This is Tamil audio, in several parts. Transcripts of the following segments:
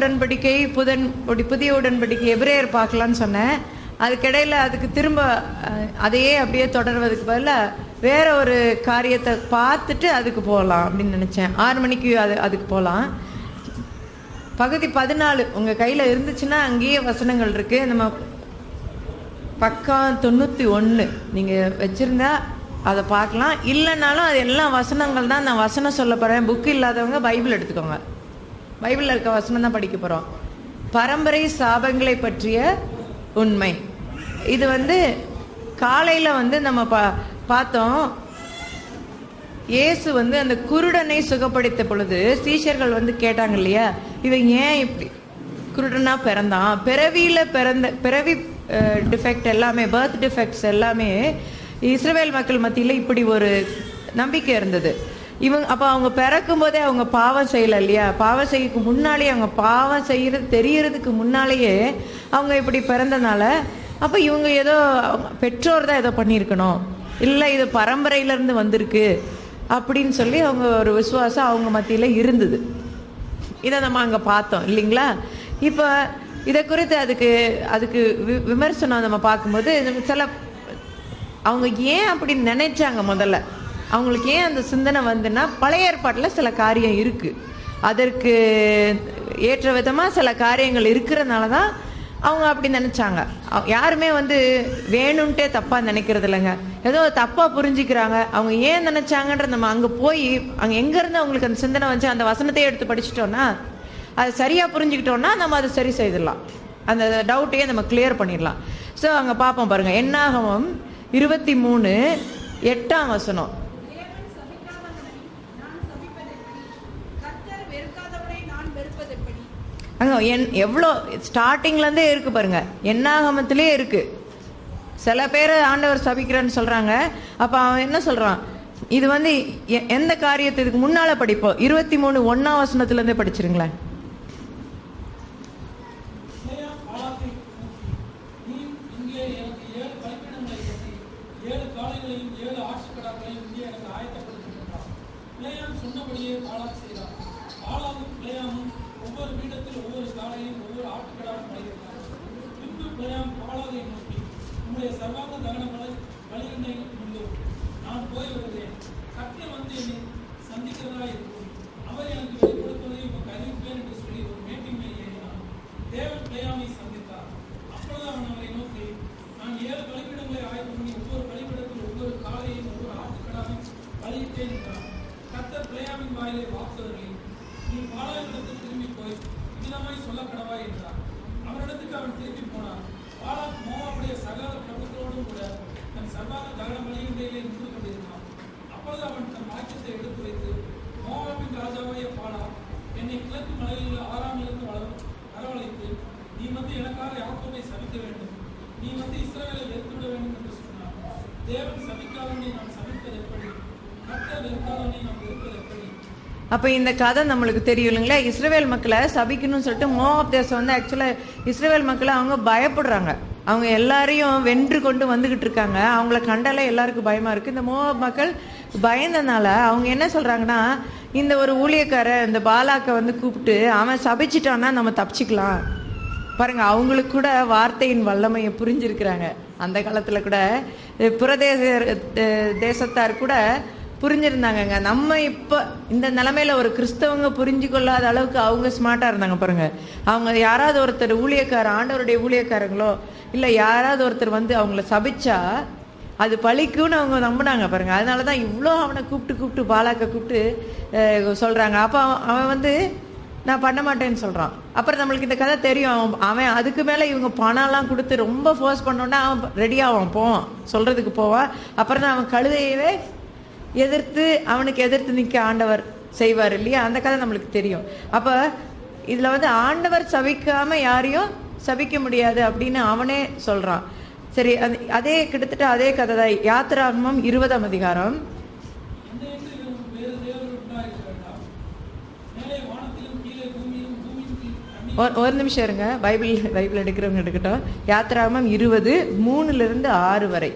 உடன்படிக்கை, புதிய உடன்படிக்கை, எபிரேயர் பார்க்கலான்னு சொன்னேன். அதுக்கிடையில் அதுக்கு திரும்ப அதையே அப்படியே தொடர்வதுக்கு பதிலாக வேற ஒரு காரியத்தை பார்த்துட்டு அதுக்கு போகலாம் அப்படின்னு நினச்சேன். 6 மணிக்கு அதுக்கு போகலாம். பகுதி 14 உங்கள் கையில் இருந்துச்சுன்னா அங்கேயே வசனங்கள் இருக்குது. நம்ம பக்கம் 91 நீங்கள் வச்சுருந்தா அதை பார்க்கலாம். இல்லைனாலும் அது எல்லாம் வசனங்கள் தான். நான் வசனம் சொல்ல போகிறேன். புக்கு இல்லாதவங்க பைபிள் எடுத்துக்கோங்க. பைபிளில் இருக்க வசனம் தான் படிக்க போகிறோம். பரம்பரை சாபங்களை பற்றிய உண்மை. இது காலையில் நம்ம பார்த்தோம். இயேசு அந்த குருடனை சுகப்படுத்த பொழுது சீஷர்கள் கேட்டாங்க இல்லையா, இவன் ஏன் இப்படி குருடனா பிறந்தான்? பிறவி டிஃபெக்ட் எல்லாமே, பர்த் டிஃபெக்ட்ஸ் எல்லாமே இஸ்ரவேல் மக்கள் மத்தியில் இப்படி ஒரு நம்பிக்கை இருந்தது. அப்போ அவங்க பிறக்கும் போதே அவங்க பாவம் செய்யலை இல்லையா? பாவம் செய்யறதுக்கு முன்னாலேயே, அவங்க பாவம் செய்யறது தெரியறதுக்கு முன்னாலேயே அவங்க இப்படி பிறந்தனால, அப்போ இவங்க ஏதோ பெற்றோர் தான் ஏதோ பண்ணியிருக்கணும், இல்லை இது பரம்பரையிலேருந்து வந்திருக்கு அப்படின்னு சொல்லி அவங்க ஒரு விசுவாசம் அவங்க மத்தியில் இருந்தது. இதை நம்ம அங்கே பார்த்தோம் இல்லைங்களா? இப்போ இதை குறித்து அதுக்கு விமர்சனம் நம்ம பார்க்கும்போது சில அவங்க ஏன் அப்படி நினைச்சாங்க, முதல்ல அவங்களுக்கு ஏன் அந்த சிந்தனை வந்துன்னா, பழைய ஏற்பாட்டில் சில காரியம் இருக்குது, அதற்கு ஏற்ற விதமாக சில காரியங்கள் இருக்கிறதுனால தான் அவங்க அப்படி நினச்சாங்க. யாருமே வேணும்ன்ட்டே தப்பாக நினைக்கிறது இல்லைங்க. ஏதோ தப்பாக புரிஞ்சிக்கிறாங்க. அவங்க ஏன் நினச்சாங்கன்றது நம்ம அங்கே போய் அங்கே எங்கேருந்து அவங்களுக்கு அந்த சிந்தனை வந்து அந்த வசனத்தையே எடுத்து படிச்சுட்டோன்னா, அதை சரியாக புரிஞ்சுக்கிட்டோன்னா நம்ம அதை சரி செய்திடலாம். அந்த டவுட்டையே நம்ம கிளியர் பண்ணிடலாம். ஸோ அங்கே பார்ப்போம் பாருங்கள். என்னாகமம் 23:8 அங்கே எவ்வளோ ஸ்டார்டிங்லேருந்தே இருக்குது பாருங்கள். என்னாகமத்திலே இருக்குது. சில பேர் ஆண்டவர் சபிக்கிறேன்னு சொல்கிறாங்க. அப்போ அவன் என்ன சொல்கிறான்? இது எந்த காரியத்தை இதுக்கு முன்னால் படிப்போம். 23:1 படிச்சிருங்களேன். அப்போ இந்த கதை நம்மளுக்கு தெரியும் இல்லைங்களா? இஸ்ரவேல் மக்களை சபிக்கணும்னு சொல்லிட்டு மோவாப் தேசம் ஆக்சுவலாக இஸ்ரவேல் மக்களை அவங்க பயப்படுறாங்க. அவங்க எல்லாரையும் வென்று கொண்டு வந்துக்கிட்டு இருக்காங்க. அவங்கள கண்டாலே எல்லாருக்கும் பயமாக இருக்குது. இந்த மோவாப் மக்கள் பயந்தனால அவங்க என்ன சொல்கிறாங்கன்னா, இந்த ஒரு ஊழியக்காரர் இந்த பாலாக்கை கூப்பிட்டு அவன் சபிச்சிட்டான்னா நம்ம தப்பிச்சிக்கலாம். பாருங்கள், அவங்களுக்கு கூட வார்த்தையின் வல்லமையை புரிஞ்சிருக்கிறாங்க. அந்த காலத்தில் கூட தேசத்தார் கூட புரிஞ்சிருந்தாங்கங்க. நம்ம இப்போ இந்த நிலமையில ஒரு கிறிஸ்தவங்க புரிஞ்சு கொள்ளாத அளவுக்கு அவங்க ஸ்மார்ட்டாக இருந்தாங்க பாருங்கள். அவங்க யாராவது ஒருத்தர் ஆண்டவருடைய ஊழியக்காரங்களோ இல்லை யாராவது ஒருத்தர் அவங்கள சபிச்சா அது பழிக்குன்னு அவங்க நம்பினாங்க பாருங்கள். அதனால தான் இவ்வளோ அவனை கூப்பிட்டு பாலாக்க கூப்பிட்டு சொல்கிறாங்க. அப்போ அவன் நான் பண்ண மாட்டேன்னு சொல்கிறான். அப்புறம் நம்மளுக்கு இந்த கதை தெரியும். அவன் அதுக்கு மேலே இவங்க பணம்லாம் கொடுத்து ரொம்ப ஃபோர்ஸ் பண்ணோன்னா அவன் ரெடியாவான், போவான், சொல்கிறதுக்கு போவான். அப்புறம் தான் அவன் கழுதையவே அவனுக்கு எதிர்த்து நிற்க ஆண்டவர் செய்வார் இல்லையா? அந்த கதை நம்மளுக்கு தெரியும். அப்போ இதில் ஆண்டவர் சபிக்காமல் யாரையும் சபிக்க முடியாது அப்படின்னு அவனே சொல்கிறான். சரி, அதே கிட்டத்தட்ட அதே கதை தான். யாத்திராகமம் 20ஆம் அதிகாரம். ஒரு நிமிஷம் இருங்க, பைபிள் எடுக்கிறவங்க எடுக்கட்டும். யாத்திராகமம் 20:3-6 வரை.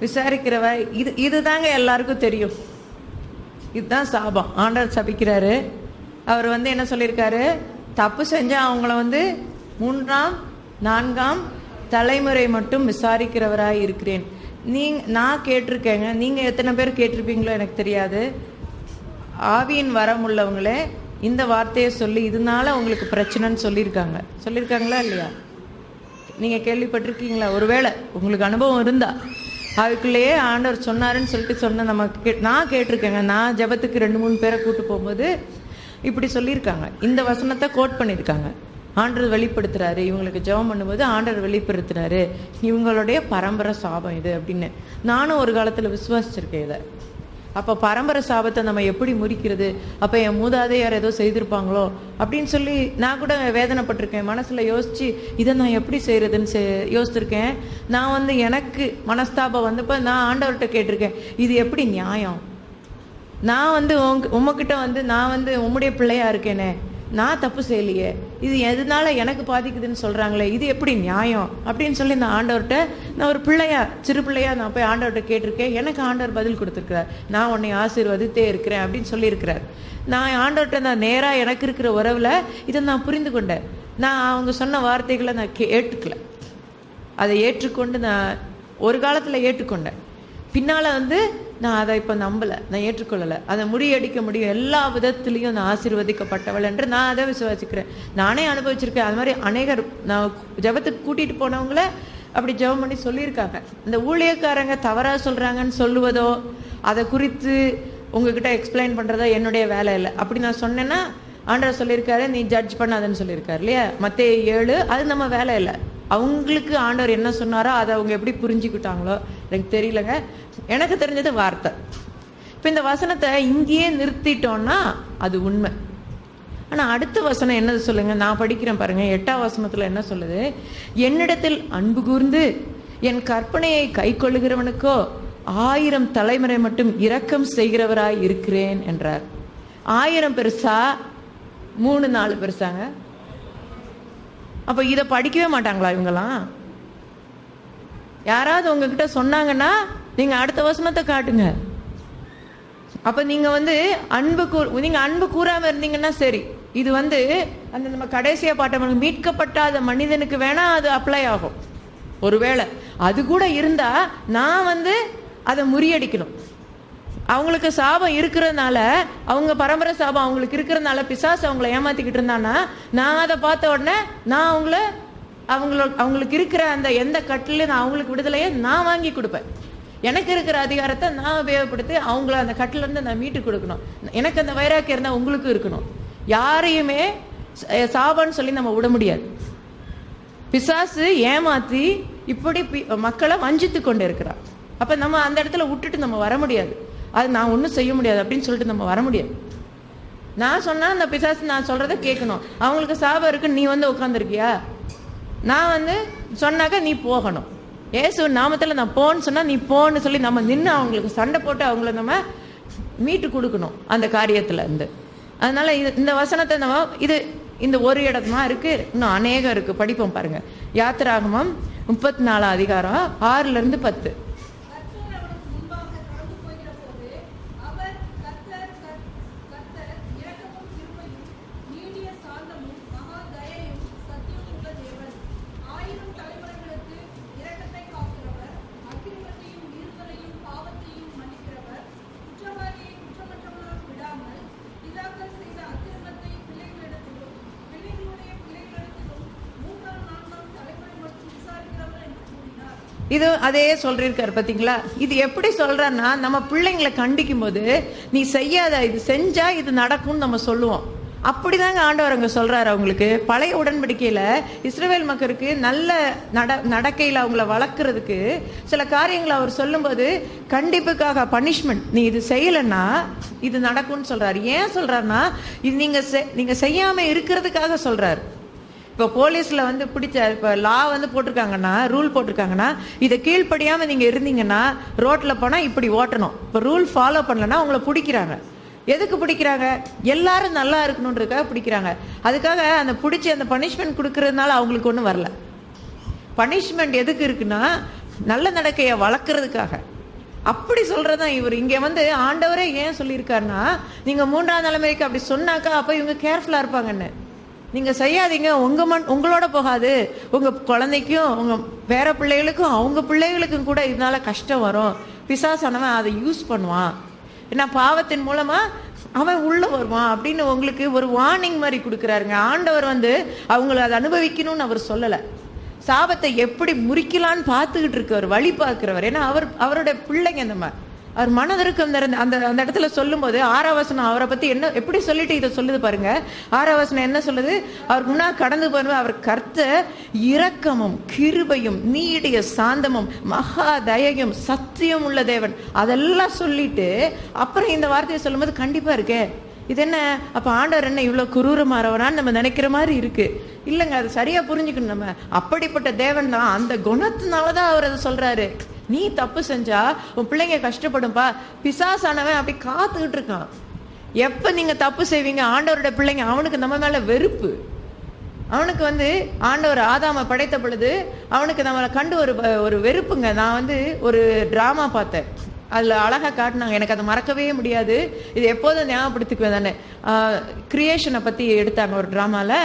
விசாரிக்கிறவ இதுதாங்க எல்லாருக்கும் தெரியும். இதுதான் சாபம். ஆண்டவர் சபிக்கிறாரு. அவர் என்ன சொல்லியிருக்காரு, தப்பு செஞ்சா அவங்கள 3ஆம் 4ஆம் தலைமுறை மட்டும் விசாரிக்கிறவராய் இருக்கிறேன். நான் கேட்டிருக்கேங்க, நீங்க எத்தனை பேர் கேட்டிருப்பீங்களோ எனக்கு தெரியாது. ஆவியின் வரம் உள்ளவங்களே இந்த வார்த்தையை சொல்லி இதனால உங்களுக்கு பிரச்சனைன்னு சொல்லியிருக்காங்களா இல்லையா? நீங்க கேள்விப்பட்டிருக்கீங்களா? ஒருவேளை உங்களுக்கு அனுபவம் இருந்தா அதுக்குள்ளேயே ஆண்டவர் சொன்னாருன்னு சொல்லிட்டு நான் கேட்டிருக்கேங்க. நான் ஜெபத்துக்கு 2-3 பேரை கூட்டு போகும்போது இப்படி சொல்லியிருக்காங்க. இந்த வசனத்தை கோட் பண்ணியிருக்காங்க. ஆண்டவர் வெளிப்படுத்துறாரு, இவங்களுக்கு ஜெபம் பண்ணும்போது ஆண்டவர் வெளிப்படுத்துறாரு, இவங்களுடைய பரம்பரை சாபம் இது அப்படின்னு. நானும் ஒரு காலத்தில் விசுவாசிச்சிருக்கேன் இதை. அப்போ பரம்பரை சாபத்தை நம்ம எப்படி முறிக்கிறது? அப்போ என் மூதாதையார் ஏதோ செய்திருப்பாங்களோ அப்படின்னு சொல்லி நான் கூட வேதனைப்பட்டிருக்கேன். மனசில் யோசித்து இதை நான் எப்படி செய்கிறதுன்னு யோசிச்சிருக்கேன். நான் எனக்கு மனஸ்தாபம் வந்தப்போ நான் ஆண்டவர்கிட்ட கேட்டிருக்கேன், இது எப்படி நியாயம்? நான் உங்ககிட்ட நான் உம்முடைய பிள்ளையா இருக்கேனே, நான் தப்பு செய்யலையே, இது எதனால எனக்கு பாதிக்குதுன்னு சொல்கிறாங்களே, இது எப்படி நியாயம் அப்படின்னு சொல்லி நான் ஆண்டவர்கிட்ட, நான் ஒரு சிறு பிள்ளையா நான் போய் ஆண்டவர்கிட்ட கேட்டிருக்கேன். எனக்கு ஆண்டவர் பதில் கொடுத்துருக்கிறார். நான் உன்னை ஆசீர்வதித்தே இருக்கிறேன் அப்படின்னு சொல்லியிருக்கிறார். நான் ஆண்டவர்கிட்ட நான் நேராக எனக்கு இருக்கிற உறவில் இதை நான் புரிந்து கொண்டேன். நான் அவங்க சொன்ன வார்த்தைகளை நான் ஏற்றுக்கல. அதை ஏற்றுக்கொண்டு நான் ஒரு காலத்தில் ஏற்றுக்கொண்டேன். பின்னால் நான் அதை இப்போ நம்பலை, நான் ஏற்றுக்கொள்ளலை. அதை முறியடிக்க முடியும். எல்லா விதத்துலேயும் நான் ஆசீர்வதிக்கப்பட்டவள் என்று நான் அதை விசுவாசிக்கிறேன். நானே அனுபவிச்சிருக்கேன். அது மாதிரி அநேகர் நான் ஜெபத்துக்கு கூட்டிகிட்டு போனவங்கள அப்படி ஜெபம் பண்ணி சொல்லியிருக்காங்க. இந்த ஊழியக்காரங்க தவறாக சொல்கிறாங்கன்னு சொல்லுவதோ அதை குறித்து உங்ககிட்ட எக்ஸ்பிளைன் பண்ணுறதோ என்னுடைய வேலை இல்லை. அப்படி நான் சொன்னேன்னா ஆண்டவர் சொல்லியிருக்காரு, நீ ஜட்ஜ் பண்ணாதன்னு சொல்லியிருக்காரு இல்லையா? மத்தேயு 7. அது நம்ம வேலை இல்லை. அவங்களுக்கு ஆண்டவர் என்ன சொன்னாரோ அதை அவங்க எப்படி புரிஞ்சுக்கிட்டாங்களோ எனக்கு தெரியலங்க. எனக்கு தெரிஞ்சது வார்த்தை. இப்போ இந்த வசனத்தை இங்கேயே நிறுத்திட்டோம்னா அது உண்மை. ஆனால் அடுத்த வசனம் என்னது சொல்லுங்க, நான் படிக்கிறேன் பாருங்க. 8ஆம் வசனத்தில் என்ன சொல்லுது? என்னிடத்தில் அன்பு கூர்ந்து என் கற்பனையை கை கொள்ளுகிறவனுக்கோ 1000 தலைமுறை மட்டும் இரக்கம் செய்கிறவராய் இருக்கிறேன் என்றார். 1000 பெருசா 3-4 பெருசாங்க? அப்போ இதை படிக்கவே மாட்டாங்களா இவங்கெல்லாம்? யாராவது உங்ககிட்ட சொன்னாங்கன்னா நீங்க அடுத்த வசனத்தை காட்டுங்க. அப்ப நீங்க நீங்க அன்பு கூறாம இருந்தீங்கன்னா சரி. இது அந்த நம்ம கடைசியா பாட்ட மீட்கப்பட்டாத மனிதனுக்கு வேணா அது அப்ளை ஆகும். ஒருவேளை அது கூட இருந்தா நான் அதை முறியடிக்கணும். அவங்களுக்கு சாபம் இருக்கிறதுனால, அவங்க பரம்பரை சாபம் அவங்களுக்கு இருக்கிறதுனால பிசாசு அவங்கள ஏமாத்திக்கிட்டு இருந்தானா, நான் அதை பார்த்த உடனே நான் அவங்களுக்கு இருக்கிற அந்த எந்த கட்டில நான் அவங்களுக்கு விடுதலையை நான் வாங்கி கொடுப்பேன். எனக்கு இருக்கிற அதிகாரத்தை நான் உபயோகப்படுத்தி அவங்கள அந்த கட்டில இருந்து நான் மீட்டு கொடுக்கணும். எனக்கு அந்த வைராக்கியம் இருந்தால் உங்களுக்கும் இருக்கணும். யாரையுமே சாபம்னு சொல்லி நம்ம விட முடியாது. பிசாசு ஏமாத்தி இப்படி மக்களை வஞ்சித்து கொண்டு இருக்கிறார். அப்ப நம்ம அந்த இடத்துல விட்டுட்டு நம்ம வர முடியாது. அது நான் ஒன்றும் செய்ய முடியாது அப்படின்னு சொல்லிட்டு நம்ம வர முடியாது. நான் சொன்னா அந்த பிசாசு நான் சொல்றதை கேட்கணும். அவங்களுக்கு சாபம் இருக்குன்னு நீ உட்காந்துருக்கியா? நான் சொன்னாக்க நீ போகணும். ஏசு நாமத்தில் நான் போன்னு சொன்னா நீ போன்னு சொல்லி நம்ம நின்று அவங்களுக்கு சண்டை போட்டு அவங்கள நம்ம மீட்டு கொடுக்கணும் அந்த காரியத்துல இருந்து. அதனால இந்த வசனத்தை நம்ம இந்த ஒரு இடமா இருக்கு, இன்னும் அநேகம் இருக்கு. படிப்போம் பாருங்க. யாத்திராகமம் 34 அதிகாரம் 6-10. இது அதே சொல்லிருக்காரு பாத்தீங்களா? இது எப்படி சொல்றன்னா, நம்ம பிள்ளைங்களை கண்டிக்கும் போது நீ செய்யாத, இது செஞ்சா இது நடக்கும்னு நம்ம சொல்லுவோம். அப்படிதாங்க ஆண்டவர் அங்க சொல்றாரு. அவங்களுக்கு பழைய உடன்படிக்கையில இஸ்ரவேல் மக்களுக்கு நல்ல நடக்கையில அவங்கள வளர்க்கறதுக்கு சில காரியங்களை அவர் சொல்லும்போது கண்டிப்புக்காக பனிஷ்மெண்ட், நீ இது செய்யலைன்னா இது நடக்கும்னு சொல்றாரு. ஏன் சொல்றாருன்னா, இது நீங்க செய்யாம இருக்கிறதுக்காக சொல்றாரு. இப்போ போலீஸ்ல பிடிச்ச இப்போ லா போட்டிருக்காங்கன்னா, ரூல் போட்டிருக்காங்கன்னா, இதை கீழ்ப்படியாம நீங்க இருந்தீங்கன்னா ரோட்ல போனா இப்படி ஓட்டணும். இப்போ ரூல் ஃபாலோ பண்ணலன்னா உங்களை பிடிக்கிறாங்க. எதுக்கு பிடிக்கிறாங்க? எல்லாரும் நல்லா இருக்கணுன்றதுக்காக பிடிக்கிறாங்க. அதுக்காக அந்த பிடிச்சி அந்த பனிஷ்மெண்ட் கொடுக்கறதுனால அவங்களுக்கு ஒன்றும் வரல. பனிஷ்மெண்ட் எதுக்கு இருக்குன்னா, நல்ல நடக்கையை வளர்க்கறதுக்காக. அப்படி சொல்றதான் இவர் இங்க வந்து ஆண்டவரே ஏன் சொல்லியிருக்காருன்னா, நீங்க 3ஆம் தலைமுறைக்கு அப்படி சொன்னாக்கா அப்ப இவங்க கேர்ஃபுல்லா இருப்பாங்கன்னு. நீங்க செய்யாதீங்க, உங்களோட போகாது, உங்க குழந்தைக்கும் உங்க வேற பிள்ளைகளுக்கும் அவங்க பிள்ளைகளுக்கும் கூட இதனால கஷ்டம் வரும். பிசாசானவன் அதை யூஸ் பண்ணுவான், ஏன்னா பாவத்தின் மூலமா அவன் உள்ள வருவான் அப்படின்னு உங்களுக்கு ஒரு வார்னிங் மாதிரி கொடுக்குறாருங்க. ஆண்டவர் வந்து அவங்கள அதை அனுபவிக்கணும்னு அவர் சொல்லலை. சாபத்தை எப்படி முறிக்கலான்னு பார்த்துக்கிட்டு இருக்கவர், வழி பார்க்கிறவர். ஏன்னா அவருடைய பிள்ளைங்க நம்ம அவர் மனதிற்கு அந்த அந்த இடத்துல சொல்லும் போது 6ஆம் வசனம் அவரை பத்தி என்ன எப்படி சொல்லிட்டு இதை சொல்லுது பாருங்க. 6ஆம் வசனம் என்ன சொல்லுது? அவர் முன்னா கடந்து போன அவர் கர்த்தர் இரக்கமும் கிருபையும் நீடிய சாந்தமும் மகா தயையும் சத்தியம் உள்ள தேவன், அதெல்லாம் சொல்லிட்டு அப்புறம் இந்த வார்த்தையை சொல்லும் போது கண்டிப்பா இருக்கே இது என்ன, அப்ப ஆண்டவர் என்ன இவ்வளவு குரூரமாறவரான்னு நம்ம நினைக்கிற மாதிரி இருக்கு. இல்லைங்க, அது சரியா புரிஞ்சுக்கணும். நம்ம அப்படிப்பட்ட தேவன் தான், அந்த குணத்தினாலதான் அவர் அதை சொல்றாரு. நீ தப்பு செஞ்சா உன் பிள்ளைங்க கஷ்டப்படும்பா. பிசாசானவன் அப்படி காத்துக்கிட்டு இருக்கான். எப்ப நீங்க தப்பு செய்வீங்க, ஆண்டவரோட பிள்ளைங்க அவனுக்கு நம்ம மேல வெறுப்பு. அவனுக்கு வந்து ஆண்டவர் ஆதாம படைத்த பொழுது அவனுக்கு நம்மளை கண்டு ஒரு வெறுப்புங்க. நான் வந்து ஒரு டிராமா பார்த்தேன், அதில் அழகாக காட்டினாங்க, எனக்கு அதை மறக்கவே முடியாது. இது எப்போதும் ஞாபகப்படுத்திக்குவேன் தானே. கிரியேஷனை பற்றி எடுத்தாங்க ஒரு ட்ராமாவில்.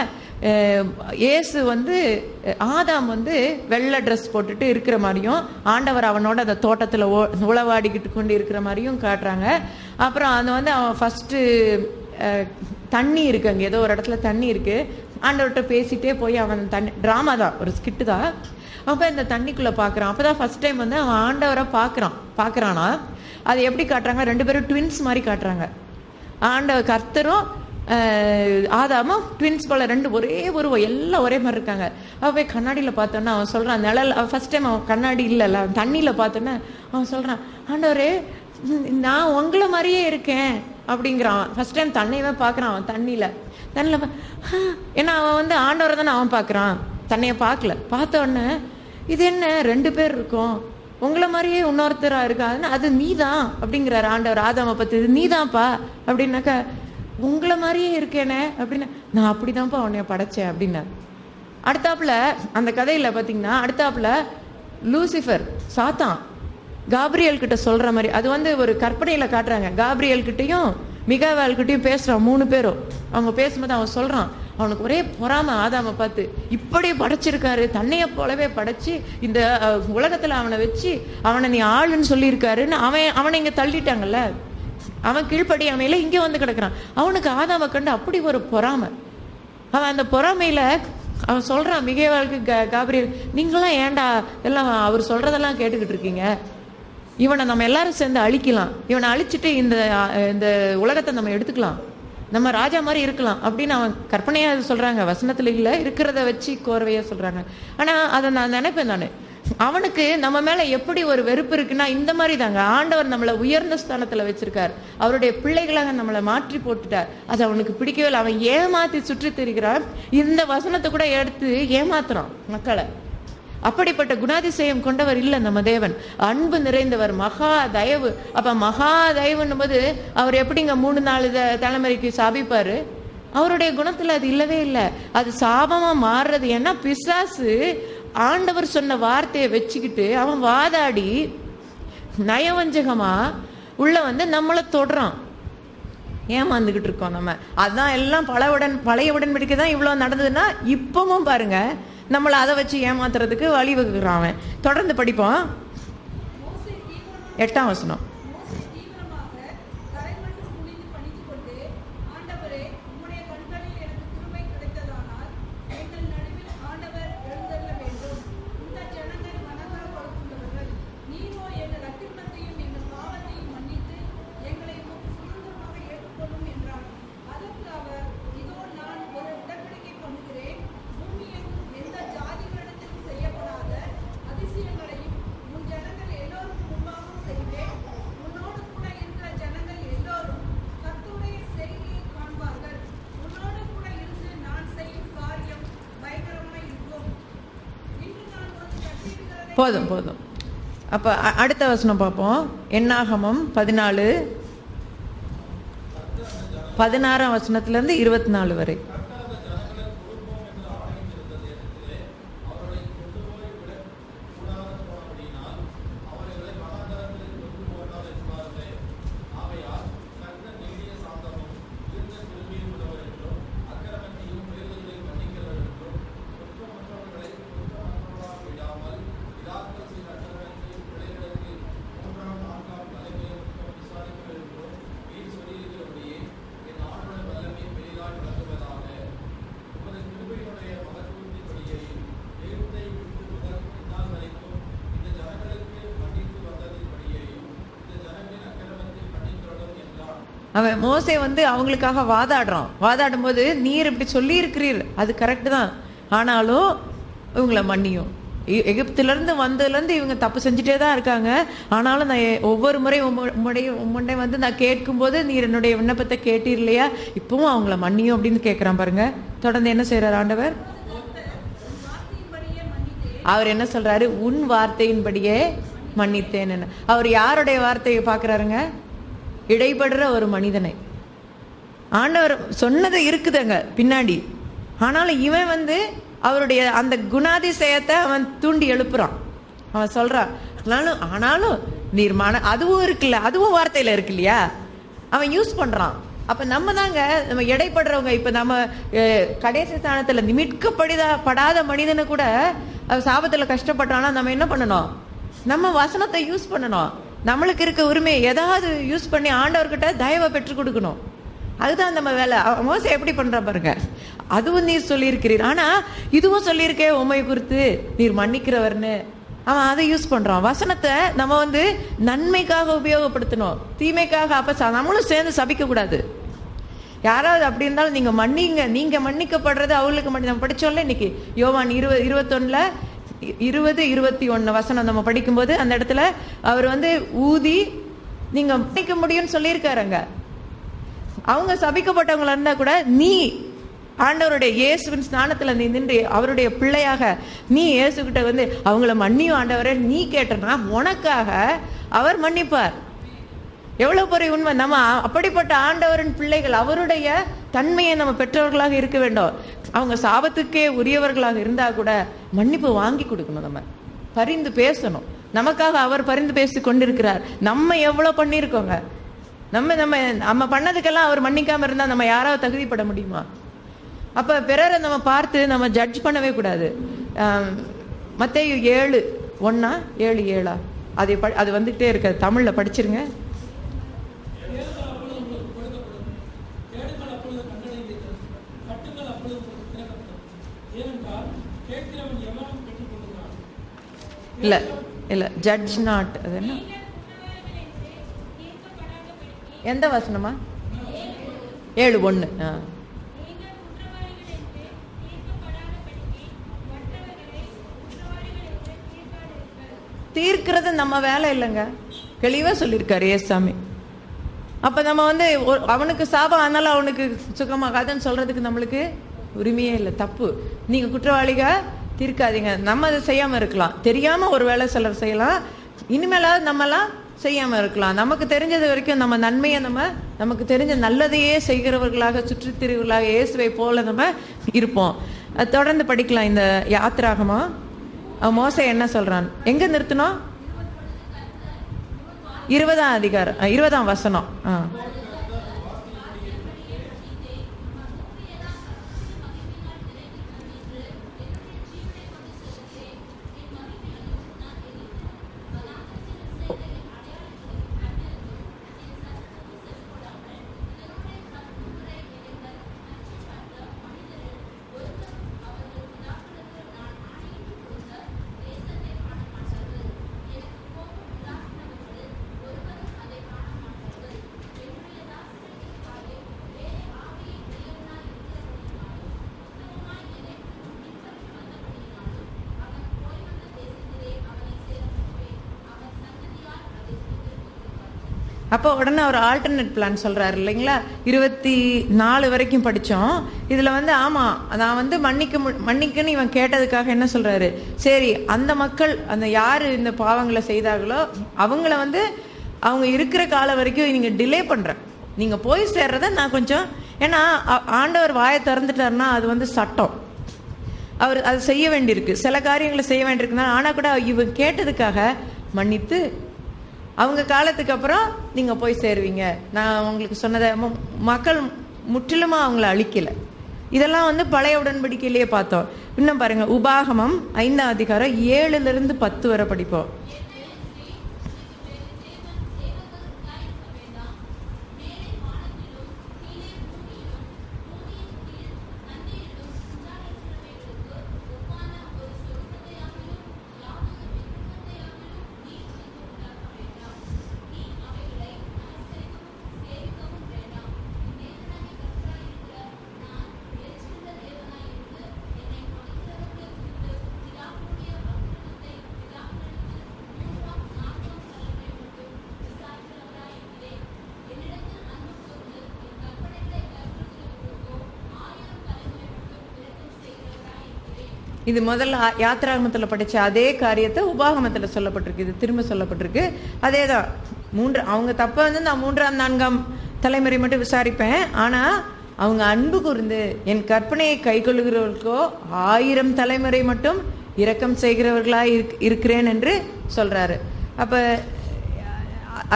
இயேசு வந்து ஆதாம் வந்து வெள்ளை ட்ரெஸ் போட்டுட்டு இருக்கிற மாதிரியும், ஆண்டவர் அவனோட அந்த தோட்டத்தில் உளவாடிக்கிட்டு கொண்டு இருக்கிற மாதிரியும் காட்டுறாங்க. அப்புறம் அது வந்து அவன் ஃபஸ்ட்டு தண்ணி இருக்குது, அங்கே ஏதோ ஒரு இடத்துல தண்ணி இருக்குது, ஆண்டவர்கிட்ட பேசிகிட்டே போய் அவன் தண்ணி, ட்ராமா தான், ஒரு ஸ்கிட்டு தான். அப்போ இந்த தண்ணிக்குள்ளே பார்க்குறான். அப்போ தான் ஃபஸ்ட் டைம் வந்து அவன் ஆண்டவரை பார்க்குறானா. அது எப்படி காட்டுறாங்க, 2 பேரும் ட்வின்ஸ் மாதிரி காட்டுறாங்க. ஆண்டவர் கர்த்தரும் ஆதாமும் ட்வின்ஸ் போல, 2 ஒரே உருவம், எல்லாம் ஒரே மாதிரி இருக்காங்க. அவன் போய் கண்ணாடியில் பார்த்தோன்னா அவன் சொல்கிறான், நிழல், ஃபஸ்ட் டைம் அவன் கண்ணாடி இல்லைல்ல, தண்ணியில் பார்த்தோன்னே அவன் சொல்கிறான், ஆண்டவரே நான் உங்களை மாதிரியே இருக்கேன் அப்படிங்கிறான். ஃபஸ்ட் டைம் தண்ணியவே பார்க்குறான் அவன் தண்ணியில். ஏன்னா அவன் வந்து ஆண்டவரை தானே அவன் பார்க்குறான், தன்னையை பார்க்கல. பார்த்த உடனே இது என்ன 2 பேர் இருக்கும், உங்களை மாதிரியே இன்னொருத்தராக இருக்காதுன்னு, அது நீ தான் அப்படிங்கிறாரு ஆண்டவர் ஆதாமை பற்றி. இது நீ தான்ப்பா அப்படின்னாக்கா, உங்களை மாதிரியே இருக்கேனே அப்படின்னா, நான் அப்படிதான்ப்பா உன்னைய படைச்சேன் அப்படின்னா. அடுத்தாப்புல அந்த கதையில் பார்த்தீங்கன்னா, அடுத்தாப்புல லூசிஃபர் சாத்தான் காப்ரியல் கிட்ட சொல்ற மாதிரி, அது வந்து ஒரு கற்பனையில் காட்டுறாங்க. காப்ரியல் கிட்டையும் மிகாவேல் கிட்டையும் பேசுகிறான், 3 பேரும். அவங்க பேசும்போது அவன் சொல்கிறான், அவனுக்கு ஒரே பொறாம ஆதாமை பார்த்து, இப்படி படைச்சிருக்காரு, தன்னைய போலவே படைச்சு இந்த உலகத்தில் அவனை வச்சு அவனை நீ ஆளுன்னு சொல்லியிருக்காருன்னு அவனை இங்கே தள்ளிட்டாங்கல்ல, அவன் கீழ்ப்படியாமையில இங்கே வந்து கிடக்குறான். அவனுக்கு ஆதாமை கண்டு அப்படி ஒரு பொறாமை. அவன் அந்த பொறாமையில் அவன் சொல்கிறான் மிகாவேலுக்கு, காப்ரியல் நீங்களாம் ஏண்டா எல்லாம் அவர் சொல்கிறதெல்லாம் கேட்டுக்கிட்டு இருக்கீங்க, இவனை நம்ம எல்லாரும் சேர்ந்து அழிக்கலாம், இவனை அழிச்சிட்டு இந்த உலகத்தை நம்ம எடுத்துக்கலாம், நம்ம ராஜா மாதிரி இருக்கலாம் அப்படின்னு அவன் கற்பனையாக சொல்கிறாங்க. வசனத்தில் இல்லை, இருக்கிறத வச்சு கோர்வையாக சொல்கிறாங்க. ஆனால் அதை நான் நினைப்பேன், நான் அவனுக்கு நம்ம மேலே எப்படி ஒரு வெறுப்பு இருக்குன்னா, இந்த மாதிரி தாங்க ஆண்டவர் நம்மளை உயர்ந்த ஸ்தானத்தில் வச்சிருக்கார், அவருடைய பிள்ளைகளாக நம்மளை மாற்றி போட்டுட்டார். அது அவனுக்கு பிடிக்கவே இல்லை. அவன் ஏமாற்றி சுற்றி திரிகிறான், இந்த வசனத்தை கூட எடுத்து ஏமாத்துறான் மக்களை. அப்படிப்பட்ட குணாதிசயம் கொண்டவர் இல்லை நம்ம தேவன், அன்பு நிறைந்தவர், மகா தயவு. அப்ப மகா தயவுன்னும் போது அவர் எப்படிங்க 3-4 தலைமுறைக்கு சாபிப்பாரு? அவருடைய குணத்துல அது இல்லவே இல்லை. அது சாபமா மாறுறது. ஏன்னா பிசாசு ஆண்டவர் சொன்ன வார்த்தையை வச்சுக்கிட்டு அவன் வாதாடி நயவஞ்சகமா உள்ள வந்து நம்மளை தொடுறான், ஏமாந்துக்கிட்டு இருக்கோம் நம்ம. அதான் எல்லாம் பழைய உடன்படிக்கை தான் இவ்வளோ நடந்ததுன்னா, இப்பவும் பாருங்க நம்மளை அதை வச்சு ஏமாத்துறதுக்கு வழிவகுக்கிறான் அவன். தொடர்ந்து படிப்போம், 8ஆம் வசனம். போதும் போதும். அப்போ அடுத்த வசனம் பார்ப்போம். என்னாகமம் 14:16 வசனத்திலிருந்து 24 வரை. அவன் மோசே வந்து அவங்களுக்காக வாதாடும் போது நீர் இப்படி சொல்லி இருக்கிறீர், அது கரெக்ட் தான், ஆனாலும் இவங்களை மன்னியும். எகிப்திலிருந்து வந்ததுலேருந்து இவங்க தப்பு செஞ்சுட்டே தான் இருக்காங்க, ஆனாலும் நான் ஒவ்வொரு முறையும் உம்முடைய வந்து நான் கேட்கும்போது நீர் என்னுடைய விண்ணப்பத்தை கேட்டீர் இல்லையா, இப்பவும் அவங்கள மன்னியும் அப்படின்னு கேட்குறான் பாருங்க. தொடர்ந்து என்ன செய்யறார் ஆண்டவர்? அவர் என்ன சொல்றாரு? உன் வார்த்தையின்படியே மன்னித்தேன். அவர் யாருடைய வார்த்தையை பார்க்கிறாருங்க? இடைபடுற ஒரு மனிதனை. ஆண்டவர் சொன்னது இருக்குதுங்க பின்னாடி, ஆனாலும் இவன் வந்து அவருடைய அந்த குணாதிசயத்தை அவன் தூண்டி எழுப்புறான். அவன் சொல்றான், ஆனாலும் நீர்மான அதுவும் இருக்குல்ல, அதுவும் வார்த்தையில இருக்கு இல்லையா, அவன் யூஸ் பண்றான். அப்ப நம்ம தாங்க நம்ம எடைப்படுறவங்க. இப்ப நம்ம கடைசி ஸ்தானத்துல நிமிட்கப்படாத மனிதனை கூட சாபத்துல கஷ்டப்பட்டானா நம்ம என்ன பண்ணணும்? நம்ம வசனத்தை யூஸ் பண்ணணும். நம்மளுக்கு இருக்க உரிமையை ஏதாவது யூஸ் பண்ணி ஆண்டவர்கிட்ட தயவை பெற்றுக் கொடுக்கணும். அதுதான் நம்ம வேலை. மோசே எப்படி பண்ற பாருங்க. அதுவும் நீர் சொல்லியிருக்கிறீர், ஆனா இதுவும் சொல்லியிருக்கே உண்மை குறித்து நீர் மன்னிக்கிறவர்னு. அவன் அதை யூஸ் பண்றான். வசனத்தை நம்ம வந்து நன்மைக்காக உபயோகப்படுத்தணும், தீமைக்காக. அப்ப நம்மளும் சேர்ந்து சபிக்க கூடாது. யாராவது அப்படி இருந்தாலும் நீங்க மன்னிங்க, நீங்க மன்னிக்கப்படுறது அவங்களுக்கு மன்னி. நம்ம படிச்சோம்ல இன்னைக்கு யோவான் 21 21 வசனம் நம்ம படிக்கும்போது அந்த இடத்துல அவர் வந்து ஊதி நீங்க மன்னிக்க முடியும்னு சொல்லியிருக்காருங்க. அவங்க சபிக்கப்பட்டவங்களா இருந்தா கூட நீ ஆண்டவருடைய இயேசுவின் ஸ்நானத்துல நீ நின்று அவருடைய பிள்ளையாக நீ இயேசுகிட்ட வந்து அவங்கள மன்னியும் ஆண்டவரே நீ கேட்டனா உனக்காக அவர் மன்னிப்பார். எவ்வளவு பெரிய உண்மை! நம்ம அப்படிப்பட்ட ஆண்டவரின் பிள்ளைகள், அவருடைய தன்மையை நம்ம பெற்றவர்களாக இருக்க வேண்டும். அவங்க சாபத்துக்கே உரியவர்களாக இருந்தா கூட மன்னிப்பு வாங்கி கொடுக்கணும். நம்ம பரிந்து பேசணும். நமக்காக அவர் பரிந்து பேசி கொண்டிருக்கிறார். நம்ம எவ்வளவு பண்ணியிருக்கோங்க. நம்ம நம்ம நம்ம பண்ணதுக்கெல்லாம் அவர் மன்னிக்காம இருந்தா நம்ம யாராவது தகுதிப்பட முடியுமா? அப்ப பிறரை நம்ம பார்த்து நம்ம ஜட்ஜ் பண்ணவே கூடாது. மத்தேயு 7:1 7:7 அது வந்துகிட்டே இருக்க. தமிழ்ல படிச்சிருங்க. இல்ல இல்ல ஜட்ஜ் நாட். அது என்ன, எந்த வசனமா? 7:1. தீர்க்கிறது நம்ம வேலை இல்லைங்க, தெளிவா சொல்லியிருக்காரு ஏசாமி. அப்ப நம்ம வந்து அவனுக்கு சாபம் ஆனாலும் அவனுக்கு சுகமாகாதுன்னு சொல்றதுக்கு நம்மளுக்கு உரிமையே இல்லை. தப்பு. நீங்க குற்றவாளிக தீர்க்காதீங்க. நம்ம அதை செய்யாம இருக்கலாம். தெரியாம ஒரு வேலை சிலர் செய்யலாம். இனிமேலாவது நம்மலாம் செய்யாம இருக்கலாம். நமக்கு தெரிஞ்சது வரைக்கும் நம்ம நன்மையை நமக்கு தெரிஞ்ச நல்லதையே செய்கிறவர்களாக சுற்றித்திரிவுகளாக இயேசுவை போல நம்ம இருப்போம். தொடர்ந்து படிக்கலாம் இந்த யாத்திராகமா. மோசே என்ன சொல்றான்? எங்க நிறுத்தணும்? 20ஆம் அதிகாரம் 20ஆம் வசனம். அப்போ உடனே ஒரு ஆல்டர்னேட் பிளான் சொல்றாரு இல்லைங்களா? 24 வரைக்கும் படித்தோம். இதில் வந்து ஆமாம் நான் வந்து மன்னிக்கன்னு இவன் கேட்டதுக்காக என்ன சொல்றாரு? சரி, அந்த மக்கள் அந்த யார் இந்த பாவங்களை செய்தார்களோ அவங்கள வந்து அவங்க இருக்கிற காலம் வரைக்கும் நீங்கள் டிலே பண்ணுறேன், நீங்கள் போய் சேர்றத நான் கொஞ்சம், ஏன்னா ஆண்டவர் வாயை திறந்துட்டாருன்னா அது வந்து சட்டம், அவர் அது செய்ய வேண்டியிருக்கு, சில காரியங்களை செய்ய வேண்டியிருக்குன்னா. ஆனால் கூட இவன் கேட்டதுக்காக மன்னித்து அவங்க காலத்துக்கு அப்புறம் நீங்க போய் சேருவீங்க. நான் உங்களுக்கு சொன்னதை மக்கள் முற்றிலுமா அவங்கள அழிக்கல. இதெல்லாம் வந்து பழைய உடன்படிக்கையிலேயே பார்த்தோம். இன்னும் பாருங்க, உபாகமம் 5ஆம் அதிகாரம் 7 to 10 வரை படிப்போம். இது முதல்ல யாத்திராகமத்தில் படிச்ச அதே காரியத்தை உபாகமத்தில் சொல்லப்பட்டிருக்கு, இது திரும்ப சொல்லப்பட்டிருக்கு. அதே தான் அவங்க தப்பை வந்து நான் 3ஆம் 4ஆம் தலைமுறை மட்டும் விசாரிப்பேன், ஆனா அவங்க அன்பு கூர்ந்து என் கற்பனையை கை கொள்ளுகிறவர்களுக்கோ 1000 தலைமுறை மட்டும் இரக்கம் செய்கிறவர்களா இருக்கிறேன் என்று சொல்றாரு. அப்ப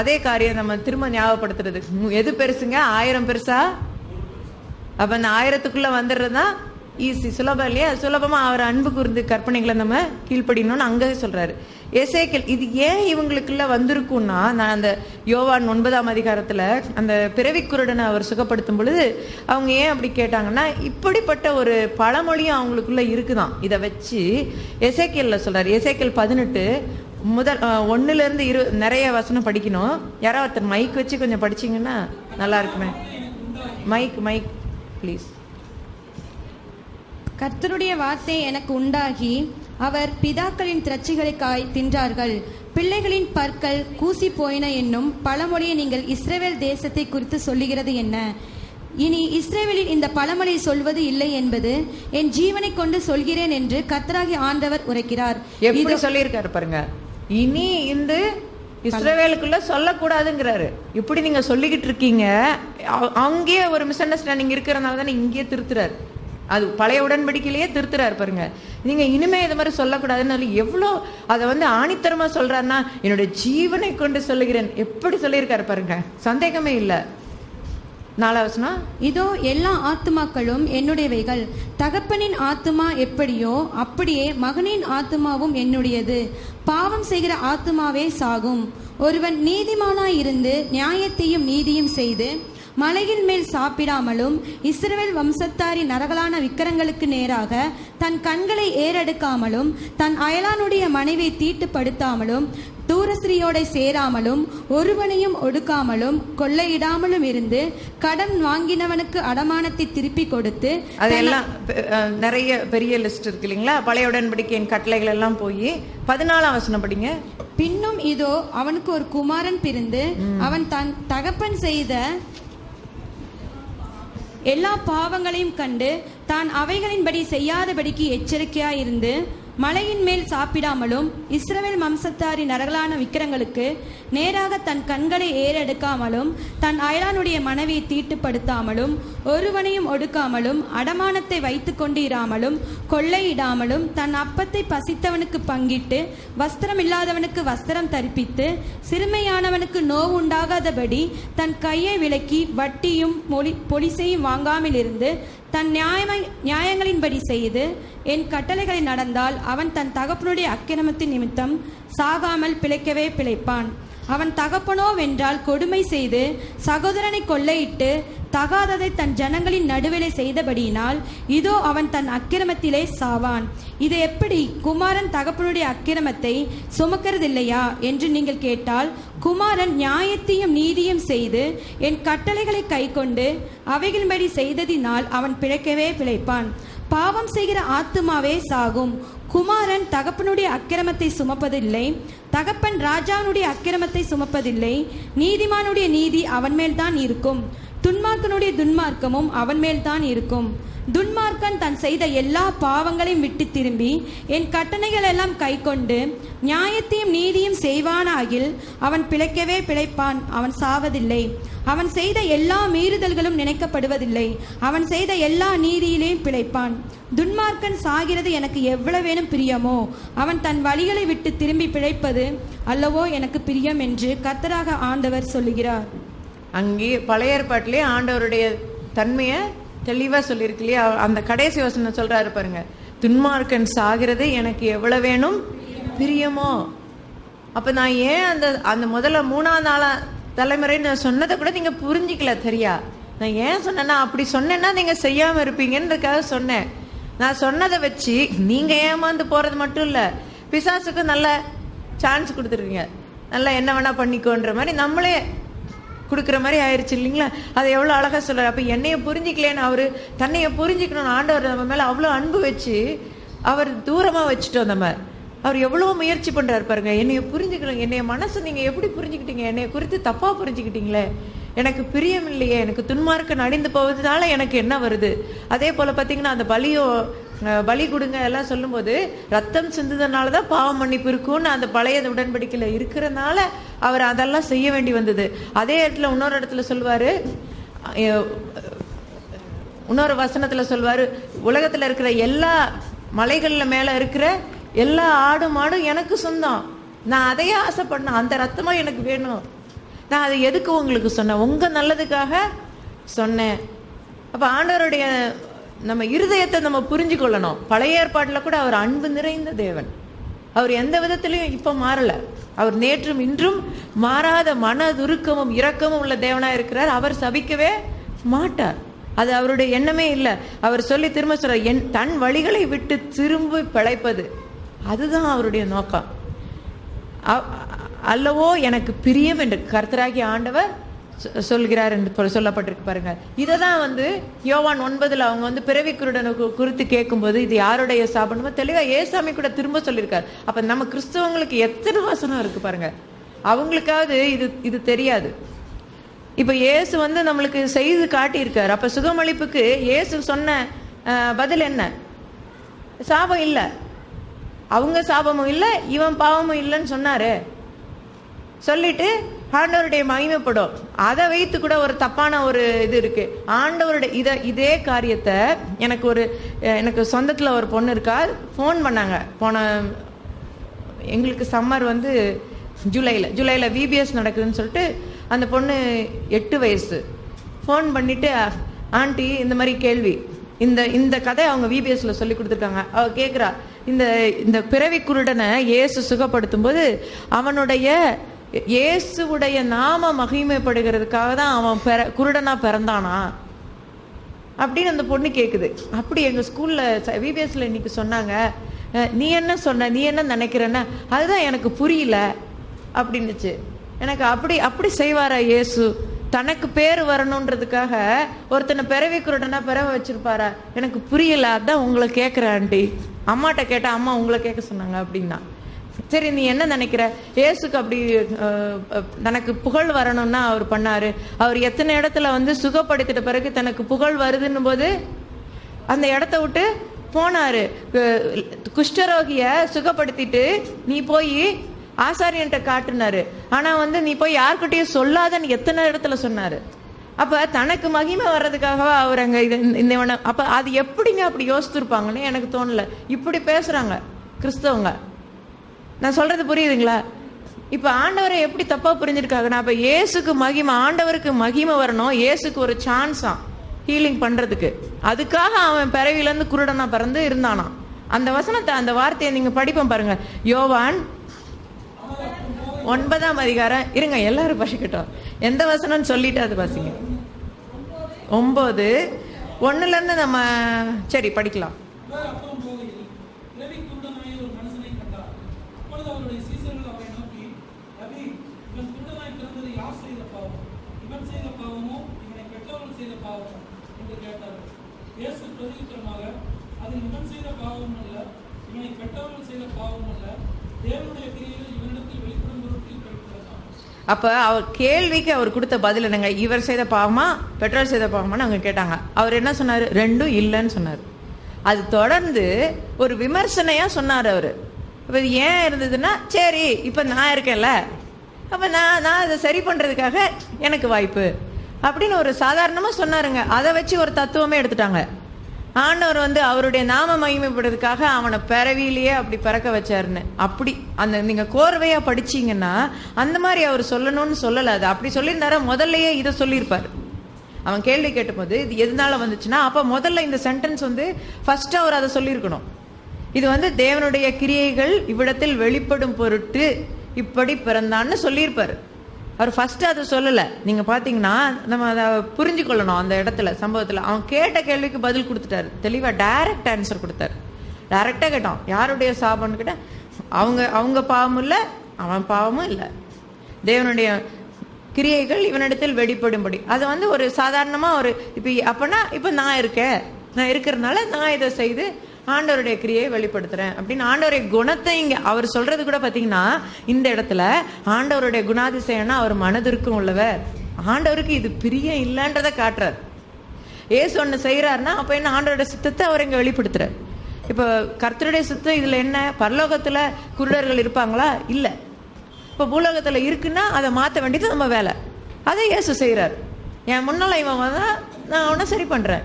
அதே காரியம் நம்ம திரும்ப ஞாபகப்படுத்துறது, எது பெருசுங்க? 1000 பெருசா? அப்ப அந்த 1000க்குள்ள வந்துடுறதுதான் ஈஸி, சுலபம் இல்லையா? சுலபமா அவர் அன்பு கூர்ந்து கற்பனைகளை நம்ம கீழ்ப்படினோம்னு அங்கே சொல்றாரு. எசேக்கியேல் இது ஏன் இவங்களுக்குள்ள வந்திருக்கும்னா, நான் அந்த யோவான் 9ஆம் அதிகாரத்துல அந்த பிறவிக்குருடனை அவர் சுகப்படுத்தும் பொழுது அவங்க ஏன் அப்படி கேட்டாங்கன்னா, இப்படிப்பட்ட ஒரு பழமொழியும் அவங்களுக்குள்ள இருக்குதான். இதை வச்சு எசேக்கியேல்ல சொல்றாரு. எசேக்கியேல் 18 முதல் 1லேருந்து 20 நிறைய வசனம் படிக்கணும். யாராவது ஒருத்தர் மைக் வச்சு கொஞ்சம் படிச்சிங்கன்னா நல்லா இருக்குமே. Mic please. கர்த்தருடைய வார்த்தை எனக்கு உண்டாகி, அவர் பிதாக்களின் திரட்சிகளை காய் தின்றார்கள், பிள்ளைகளின் பற்கள் கூசி போயின என்னும் பழமொழியை நீங்கள் இஸ்ரவேல் தேசத்தை குறித்து சொல்லுகிறது என்ன? இனி இஸ்ரவேலில் இந்த பழமொழி சொல்வது இல்லை என்பது என் ஜீவனை கொண்டு சொல்கிறேன் என்று கர்த்தராகிய ஆண்டவர் உரைக்கிறார். எப்படி சொல்லியிருக்காரு பாருங்க. இனி இந்த இஸ்ரவேலுக்குள்ள சொல்லக்கூடாதுங்கிறாரு. இப்படி நீங்க சொல்லிக்கிட்டு இருக்கீங்க, அங்கேயே ஒரு மிஸ் அண்டர்ஸ்டாண்டிங் இருக்கிறதுனால தானே இங்கேயே திருத்துறாரு. அது பழைய உடன்படிக்கையிலேயே திருத்துறாரு பாருங்க. நீங்க இனிமே இது மாதிரி சொல்லக்கூடாதுன்னு எவ்வளோ அதை வந்து ஆணித்தரமா சொல்றாருன்னா, என்னுடைய ஜீவனை கொண்டு சொல்லுகிறேன். எப்படி சொல்லியிருக்காரு பாருங்க, சந்தேகமே இல்லை. 4வது வசனம், இதோ எல்லா ஆத்துமாக்களும் என்னுடையவைகள், தகப்பனின் ஆத்துமா எப்படியோ அப்படியே மகனின் ஆத்துமாவும் என்னுடையது. பாவம் செய்கிற ஆத்துமாவே சாகும். ஒருவன் நீதிமானாய் இருந்து நியாயத்தையும் நீதியும் செய்து மலையின் மேல் சாப்பிடாமலும் இஸ்ரவேல் வம்சத்தாரின் நரகலான விக்கிரங்களுக்கு நேராக தன் கண்களை ஏறெடுக்காமலும் தன் அயலானுடைய மனைவியை தீட்டுப்படுத்தாமலும் தூரஸ்திரியோட சேராமலும் ஒருவனையும் ஒடுக்காமலும் கொள்ளையிடாமலும் இருந்து கடன் வாங்கினவனுக்கு அடமானத்தை திருப்பி கொடுத்து, அதெல்லாம் நிறைய பெரிய லிஸ்ட் இருக்கு இல்லைங்களா? பழைய உடன்படிக்கையின் கட்டளைகள் எல்லாம் போய் 14ஆம் வசனம் படிங்க. பின்னும் இதோ அவனுக்கு ஒரு குமாரன் பிறந்து அவன் தன் தகப்பன் செய்த எல்லா பாவங்களையும் கண்டு தான் அவைகளின்படி செய்யாதபடிக்கு எச்சரிக்கையாயிருந்து மலையின் மேல் சாப்பிடாமலும் இஸ்ரவேல் வம்சத்தாரின் நரகலான விக்கிரங்களுக்கு நேராக தன் கண்களை ஏறெடுக்காமலும் தன் அயலானுடைய மனைவியை தீட்டுப்படுத்தாமலும் ஒருவனையும் ஒடுக்காமலும் அடமானத்தை வைத்து கொண்டு இராமலும் கொள்ளையிடாமலும் தன் அப்பத்தை பசித்தவனுக்கு பங்கிட்டு வஸ்திரம் இல்லாதவனுக்கு வஸ்திரம் தரிப்பித்து சிறுமையானவனுக்கு நோவு உண்டாகாதபடி தன் கையை விலக்கி வட்டியும் பொலிசையும் வாங்காமல் இருந்து தன் நியாயங்களின்படி செய்து என் கட்டளைகளை நடந்தால் அவன் தன் தகப்பனுடைய அக்கிரமத்தின் நிமித்தம் சாகாமல் பிழைக்கவே பிழைப்பான். அவன் தகப்பனோ வென்றால் கொடுமை செய்து சகோதரனை கொள்ளையிட்டு தகாததை தன் ஜனங்களின் நடுவிலே செய்தபடியினால் இதோ அவன் தன் அக்கிரமத்திலே சாவான். இது எப்படி? குமாரன் தகப்பனுடைய அக்கிரமத்தை சுமக்கிறதில்லையா என்று நீங்கள் கேட்டால், குமாரன் நியாயத்தையும் நீதியும் செய்து என் கட்டளைகளை கை கொண்டு அவைகளின்படி செய்ததினால் அவன் பிழைக்கவே பிழைப்பான். பாவம் செய்கிற ஆத்துமாவே சாகும். குமாரன் தகப்பனுடைய அக்கிரமத்தை சுமப்பதில்லை, தகப்பன் ராஜானுடைய அக்கிரமத்தை சுமப்பதில்லை. நீதிமானுடைய நீதி அவன் மேல்தான் இருக்கும், துன்மார்க்கனுடைய துன்மார்க்கமும் அவன் மேல்தான் இருக்கும். துன்மார்க்கன் தன் செய்த எல்லா பாவங்களையும் விட்டு திரும்பி என் கட்டளைகள் எல்லாம் கை கொண்டு நியாயத்தையும் நீதியும் செய்வானாகில் அவன் பிழைக்கவே பிழைப்பான், அவன் சாவதில்லை. அவன் செய்த எல்லா மீறுதல்களும் நினைக்கப்படுவதில்லை, அவன் செய்த எல்லா நீதியிலேயும் பிழைப்பான். துன்மார்க்கன் சாகிறது எனக்கு எவ்வளவேனும் பிரியமோ, அவன் தன் வழிகளை விட்டு திரும்பி பிழைப்பது அல்லவோ எனக்கு பிரியம் என்று கர்த்தராக ஆண்டவர் சொல்லுகிறார். அங்கே பழைய ஏற்பாட்டிலே ஆண்டவருடைய தன்மையை தெளிவா சொல்லியிருக்கு இல்லையா? அந்த கடைசி வசனம் சொல்றாரு பாருங்க, துன்மார்க்கன் சாகிறது எனக்கு எவ்வளவு வேணும் பிரியமோ. அப்ப நான் ஏன் அந்த முதல்ல 3ஆம் தலைமுறை நான் சொன்னதை கூட நீங்க புரிஞ்சிக்கல சரியா? நான் ஏன் சொன்னேன்னா, அப்படி சொன்னேன்னா நீங்க செய்யாம இருப்பீங்கன்றதுக்காக சொன்னேன். நான் சொன்னதை வச்சு நீங்க ஏமாந்து போறது மட்டும் இல்ல, பிசாசுக்கு நல்ல சான்ஸ் கொடுத்துருக்கீங்க. நல்லா என்ன வேணா பண்ணிக்கோன்ற மாதிரி நம்மளே கொடுக்குற மாதிரி ஆயிடுச்சு இல்லைங்களா? அதை எவ்வளோ அழகாக சொல்கிறார். அப்போ என்னைய புரிஞ்சிக்கலேன்னு அவர் தன்னைய புரிஞ்சிக்கணும்னு ஆண்டவர் நம்ம மேலே அவ்வளோ அன்பு வச்சு அவர் தூரமாக வச்சுட்டோம். நம்ம அவர் எவ்வளோ முயற்சி பண்ணுறாரு பாருங்க, என்னைய புரிஞ்சுக்கணும். என்னைய மனசு நீங்கள் எப்படி புரிஞ்சுக்கிட்டீங்க? என்னைய குறித்து தப்பாக புரிஞ்சுக்கிட்டீங்களே, எனக்கு பிரியம் இல்லையே, எனக்கு துன்மார்க்கன் அழிந்து போவதனால எனக்கு என்ன வருது? அதே போல் பார்த்தீங்கன்னா அந்த பலியோ பலி கொடுங்க எல்லாம் சொல்லும்போது ரத்தம் சிந்துதனால தான் பாவம் மன்னிப்பு இருக்கும்னு அந்த பழைய உடன்படிக்கையில இருக்கிறனால அவர் அதெல்லாம் செய்ய வேண்டி வந்தது. அதே இடத்துல இன்னொரு இடத்துல சொல்லுவாரு, இன்னொரு வசனத்துல சொல்வாரு, உலகத்துல இருக்கிற எல்லா மலைகள்ல மேல இருக்கிற எல்லா ஆடு மாடும் எனக்கு சொந்தம், நான் அதையே ஆசைப்படணும், அந்த ரத்தமும் எனக்கு வேணும், நான் அதை எதுக்கு உங்களுக்கு சொன்னேன், உங்க நல்லதுக்காக சொன்னேன். அப்ப ஆண்டவருடைய நம்ம இருதயத்தை நம்ம புரிஞ்சு கொள்ளணும். பழைய ஏற்பாட்டுல கூட அவர் அன்பு நிறைந்த தேவன், அவர் எந்த விதத்திலையும் இப்ப மாறல, அவர் நேற்றும் இன்றும் மாறாத மனதுருக்கமும் இரக்கமும் உள்ள தேவனா இருக்கிறார். அவர் சபிக்கவே மாட்டார், அது அவருடைய எண்ணமே இல்லை. அவர் சொல்லி திரும்ப சொல்றார், தன் வழிகளை விட்டு திரும்பி பிழைப்பது, அதுதான் அவருடைய நோக்கம். அல்லவோ எனக்கு பிரியம் என்று கர்த்தராகிய ஆண்டவர் சொல்கிறார் என்று சொல்லப்பட்டிருக்கு பாருங்க. இதை தான் யோவான் 9 அவங்க பிறவி குருடனை குறித்து கேட்கும்போது இது யாருடைய சாபனமோ தெளிவா ஏசாமி கூட திரும்ப சொல்லியிருக்காரு. அப்ப நம்ம கிறிஸ்தவங்களுக்கு எத்தனை வசனம் இருக்கு பாருங்க. அவங்களுக்காவது இது தெரியாது. இப்ப இயேசு நம்மளுக்கு செய்து காட்டியிருக்காரு. அப்ப சுகமளிப்புக்கு இயேசு சொன்ன பதில் என்ன? சாபம் இல்லை, அவங்க சாபமும் இல்லை, இவன் பாவமும் இல்லைன்னு சொன்னாரு. சொல்லிட்டு ஆண்டவருடைய மகிமைப்படும். அதை வைத்து கூட ஒரு தப்பான ஒரு இது இருக்கு. ஆண்டவருடைய இதே காரியத்தை எனக்கு சொந்தத்தில் ஒரு பொண்ணு இருக்கா, ஃபோன் பண்ணாங்க. எங்களுக்கு சம்மர் ஜூலையில் விபிஎஸ் நடக்குதுன்னு சொல்லிட்டு அந்த பொண்ணு 8 வயசு ஃபோன் பண்ணிட்டு, ஆண்டி இந்த மாதிரி கேள்வி, இந்த கதை அவங்க விபிஎஸ்ல சொல்லி கொடுத்துருக்காங்க. அவ கேட்குறா, இந்த பிறவி குருடனை இயேசு சுகப்படுத்தும் போது அவனுடைய இயேசுவுடைய நாம மகிமைப்படுகிறதுக்காக தான் அவன் குருடனா பிறந்தானா அப்படின்னு அந்த பொண்ணு கேட்குது. அப்படி எங்க ஸ்கூல்ல விபிஎஸ்ல இன்னைக்கு சொன்னாங்க. நீ என்ன சொன்ன, நீ என்ன நினைக்கிறன்னா, அதுதான் எனக்கு புரியல அப்படின்னுச்சு. எனக்கு அப்படி செய்வாரா இயேசு? தனக்கு பேர் வரணுன்றதுக்காக ஒருத்தனை பிறவி குருடனா பிறவ வச்சிருப்பாரா? எனக்கு புரியல, அதான் உங்களை கேட்குறேன் ஆண்டி. அம்மாட்ட கேட்டா அம்மா உங்களை கேட்க சொன்னாங்க அப்படின்னா. சரி, நீ என்ன நினைக்கிற? இயேசுக்கு அப்படி தனக்கு புகழ் வரணும்னா அவர் பண்ணாரு. அவர் எத்தனை இடத்துல சுகப்படுத்திட்ட பிறகு தனக்கு புகழ் வருதுன்னு போது அந்த இடத்த விட்டு போனாரு. குஷ்டரோகிய சுகப்படுத்திட்டு நீ போய் ஆசாரியன்ட்ட காட்டுனாரு. ஆனா நீ போய் யார்கிட்டயும் சொல்லாதன்னு எத்தனை இடத்துல சொன்னாரு. அப்ப தனக்கு மகிமை வர்றதுக்காகவா அவர் அங்க இந்த அப்ப அது எப்படிங்க அப்படி யோசிச்சிருப்பாங்கன்னு எனக்கு தோணல. இப்படி பேசுறாங்க கிறிஸ்தவங்க. நான் சொல்றது புரியுதுங்களா? இப்ப ஆண்டவரை எப்படி தப்பா புரிஞ்சிருக்காங்கன்னா, அப்ப இயேசுக்கு மகிமை, ஆண்டவருக்கு மகிமை வரணும், இயேசுக்கு ஒரு சான்ஸா ஹீலிங் பண்றதுக்கு. அதுக்காக அவன் பிறவிலேருந்து குருடனா பிறந்து இருந்தானா. அந்த வசனத்தை, அந்த வார்த்தையை நீங்க படிப்போம் பாருங்க. யோவான் 9ஆம் அதிகாரம். இருங்க, எல்லாரும் பசிக்கட்டும். எந்த வசனம் சொல்லிட்டு அது பசிங்க. 9:1 நம்ம சரி படிக்கலாம். அப்ப அவர் கேள்விக்கு அவர் கொடுத்த பதில் என்னங்க? இவர் செய்த பாவமா பெற்றோர் செய்த பாவமான்னு அவங்க கேட்டாங்க. அவர் என்ன சொன்னாரு? ரெண்டும் இல்லைன்னு சொன்னார். அது தொடர்ந்து ஒரு விமர்சனையா சொன்னார் அவரு. இப்ப ஏன் இருந்ததுன்னா, சரி இப்ப நான் இருக்கேன்ல, அப்ப நான் அதை சரி பண்றதுக்காக எனக்கு வாய்ப்பு அப்படின்னு ஒரு சாதாரணமா சொன்னாருங்க. அதை வச்சு ஒரு தத்துவமே எடுத்துட்டாங்க. ஆண்டவர் அவருடைய நாம மகிமைப்படுறதுக்காக அவனை பிறவிலேயே அப்படி பிறக்க வச்சாருன்னு. அப்படி நீங்க கோர்வையா படிச்சீங்கன்னா அந்த மாதிரி அவர் சொல்லணும்னு சொல்லல. அது அப்படி சொல்லியிருந்தாரா முதல்லயே இதை சொல்லியிருப்பாரு. அவன் கேள்வி கேட்ட போது இது எதனால வந்துச்சுன்னா, அப்ப முதல்ல இந்த சென்டென்ஸ் ஃபர்ஸ்ட் அவர் அதை சொல்லியிருக்கணும். இது தேவனுடைய கிரியைகள் இவ்விடத்தில் வெளிப்படும் பொருட்டு இப்படி பிறந்தான்னு சொல்லியிருப்பாரு. அவர் ஃபர்ஸ்ட் அதை சொல்லல. நீங்க பாத்தீங்கன்னா நம்ம அதை புரிஞ்சு கொள்ளணும். அந்த இடத்துல சம்பவத்துல அவன் கேட்ட கேள்விக்கு பதில் கொடுத்துட்டாரு. தெளிவா டைரக்ட் ஆன்சர் கொடுத்தாரு. டைரக்டா கேட்டான், யாருடைய சாபம்னு கேட்ட, அவங்க பாவமும் இல்லை, அவன் பாவமும் இல்லை, தேவனுடைய கிரியைகள் இவனிடத்தில் வெளிப்படும்படி. அது ஒரு சாதாரணமா ஒரு இப்ப நான் இருக்கிறதுனால நான் இதை செய்து ஆண்டவருடைய கிரியை வெளிப்படுத்துறேன் அப்படின்னு ஆண்டவருடைய குணத்தை இங்க அவர் சொல்றது கூட பாத்தீங்கன்னா, இந்த இடத்துல ஆண்டவருடைய குணாதிசயம்னா அவர் மனதிற்கும் உள்ளவர், ஆண்டவருக்கு இது பிரியம் இல்லைன்றதை காட்டுறார். ஏசு ஒண்ணு செய்யறாருன்னா அப்ப என்ன, ஆண்டவருடைய சித்தத்தை அவர் இங்க வெளிப்படுத்துறார். இப்போ கர்த்தருடைய சித்தம் இதுல என்ன? பரலோகத்துல குருடர்கள் இருப்பாங்களா? இல்ல. இப்போ பூலோகத்துல இருக்குன்னா அதை மாற்ற வேண்டியது நம்ம வேலை. அதை இயேசு செய்கிறார். என் முன்னால இவன் வந்தா நான் அவனை சரி பண்றேன்.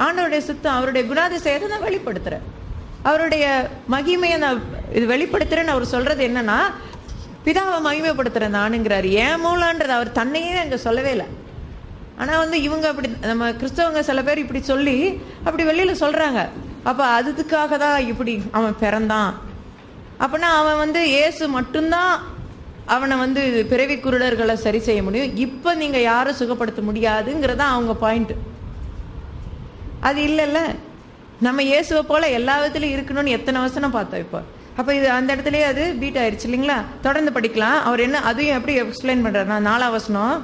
ஆண்டவருடைய சித்தம், அவருடைய குணாதிசயத்தை நான் வெளிப்படுத்துறேன். அவருடைய மகிமையை நான் இது வெளிப்படுத்துறேன்னு அவர் சொல்றது என்னன்னா, பிதாவை மகிமைப்படுத்துறேன் நானுங்கிறாரு. ஏன் மூலன்றது அவர் தன்னையே அங்க சொல்லவே இல்லை. ஆனா இவங்க அப்படி, நம்ம கிறிஸ்தவங்க சில பேர் இப்படி சொல்லி அப்படி வெளியில சொல்றாங்க. அப்ப அதுக்காக தான் இப்படி அவன் பிறந்தான். அப்படின்னா அவன் இயேசு மட்டும்தான் அவனை பிறவி குருடர்களை சரி செய்ய முடியும். இப்ப நீங்க யாரும் சுகப்படுத்த முடியாதுங்கிறதா அவங்க பாயிண்ட். அது இல்லைல்ல, நம்ம இயேசுவை போல எல்லா விதத்திலையும் இருக்கணும்னு எத்தனை வசனம் பார்த்தோம் இப்போ. அப்ப இது அந்த இடத்துலயே அது பீட் ஆயிடுச்சு இல்லைங்களா? தொடர்ந்து படிக்கலாம். அவர் என்ன அதையும் எப்படி எக்ஸ்பிளைன் பண்றாரு? 4ஆம் வசனம்,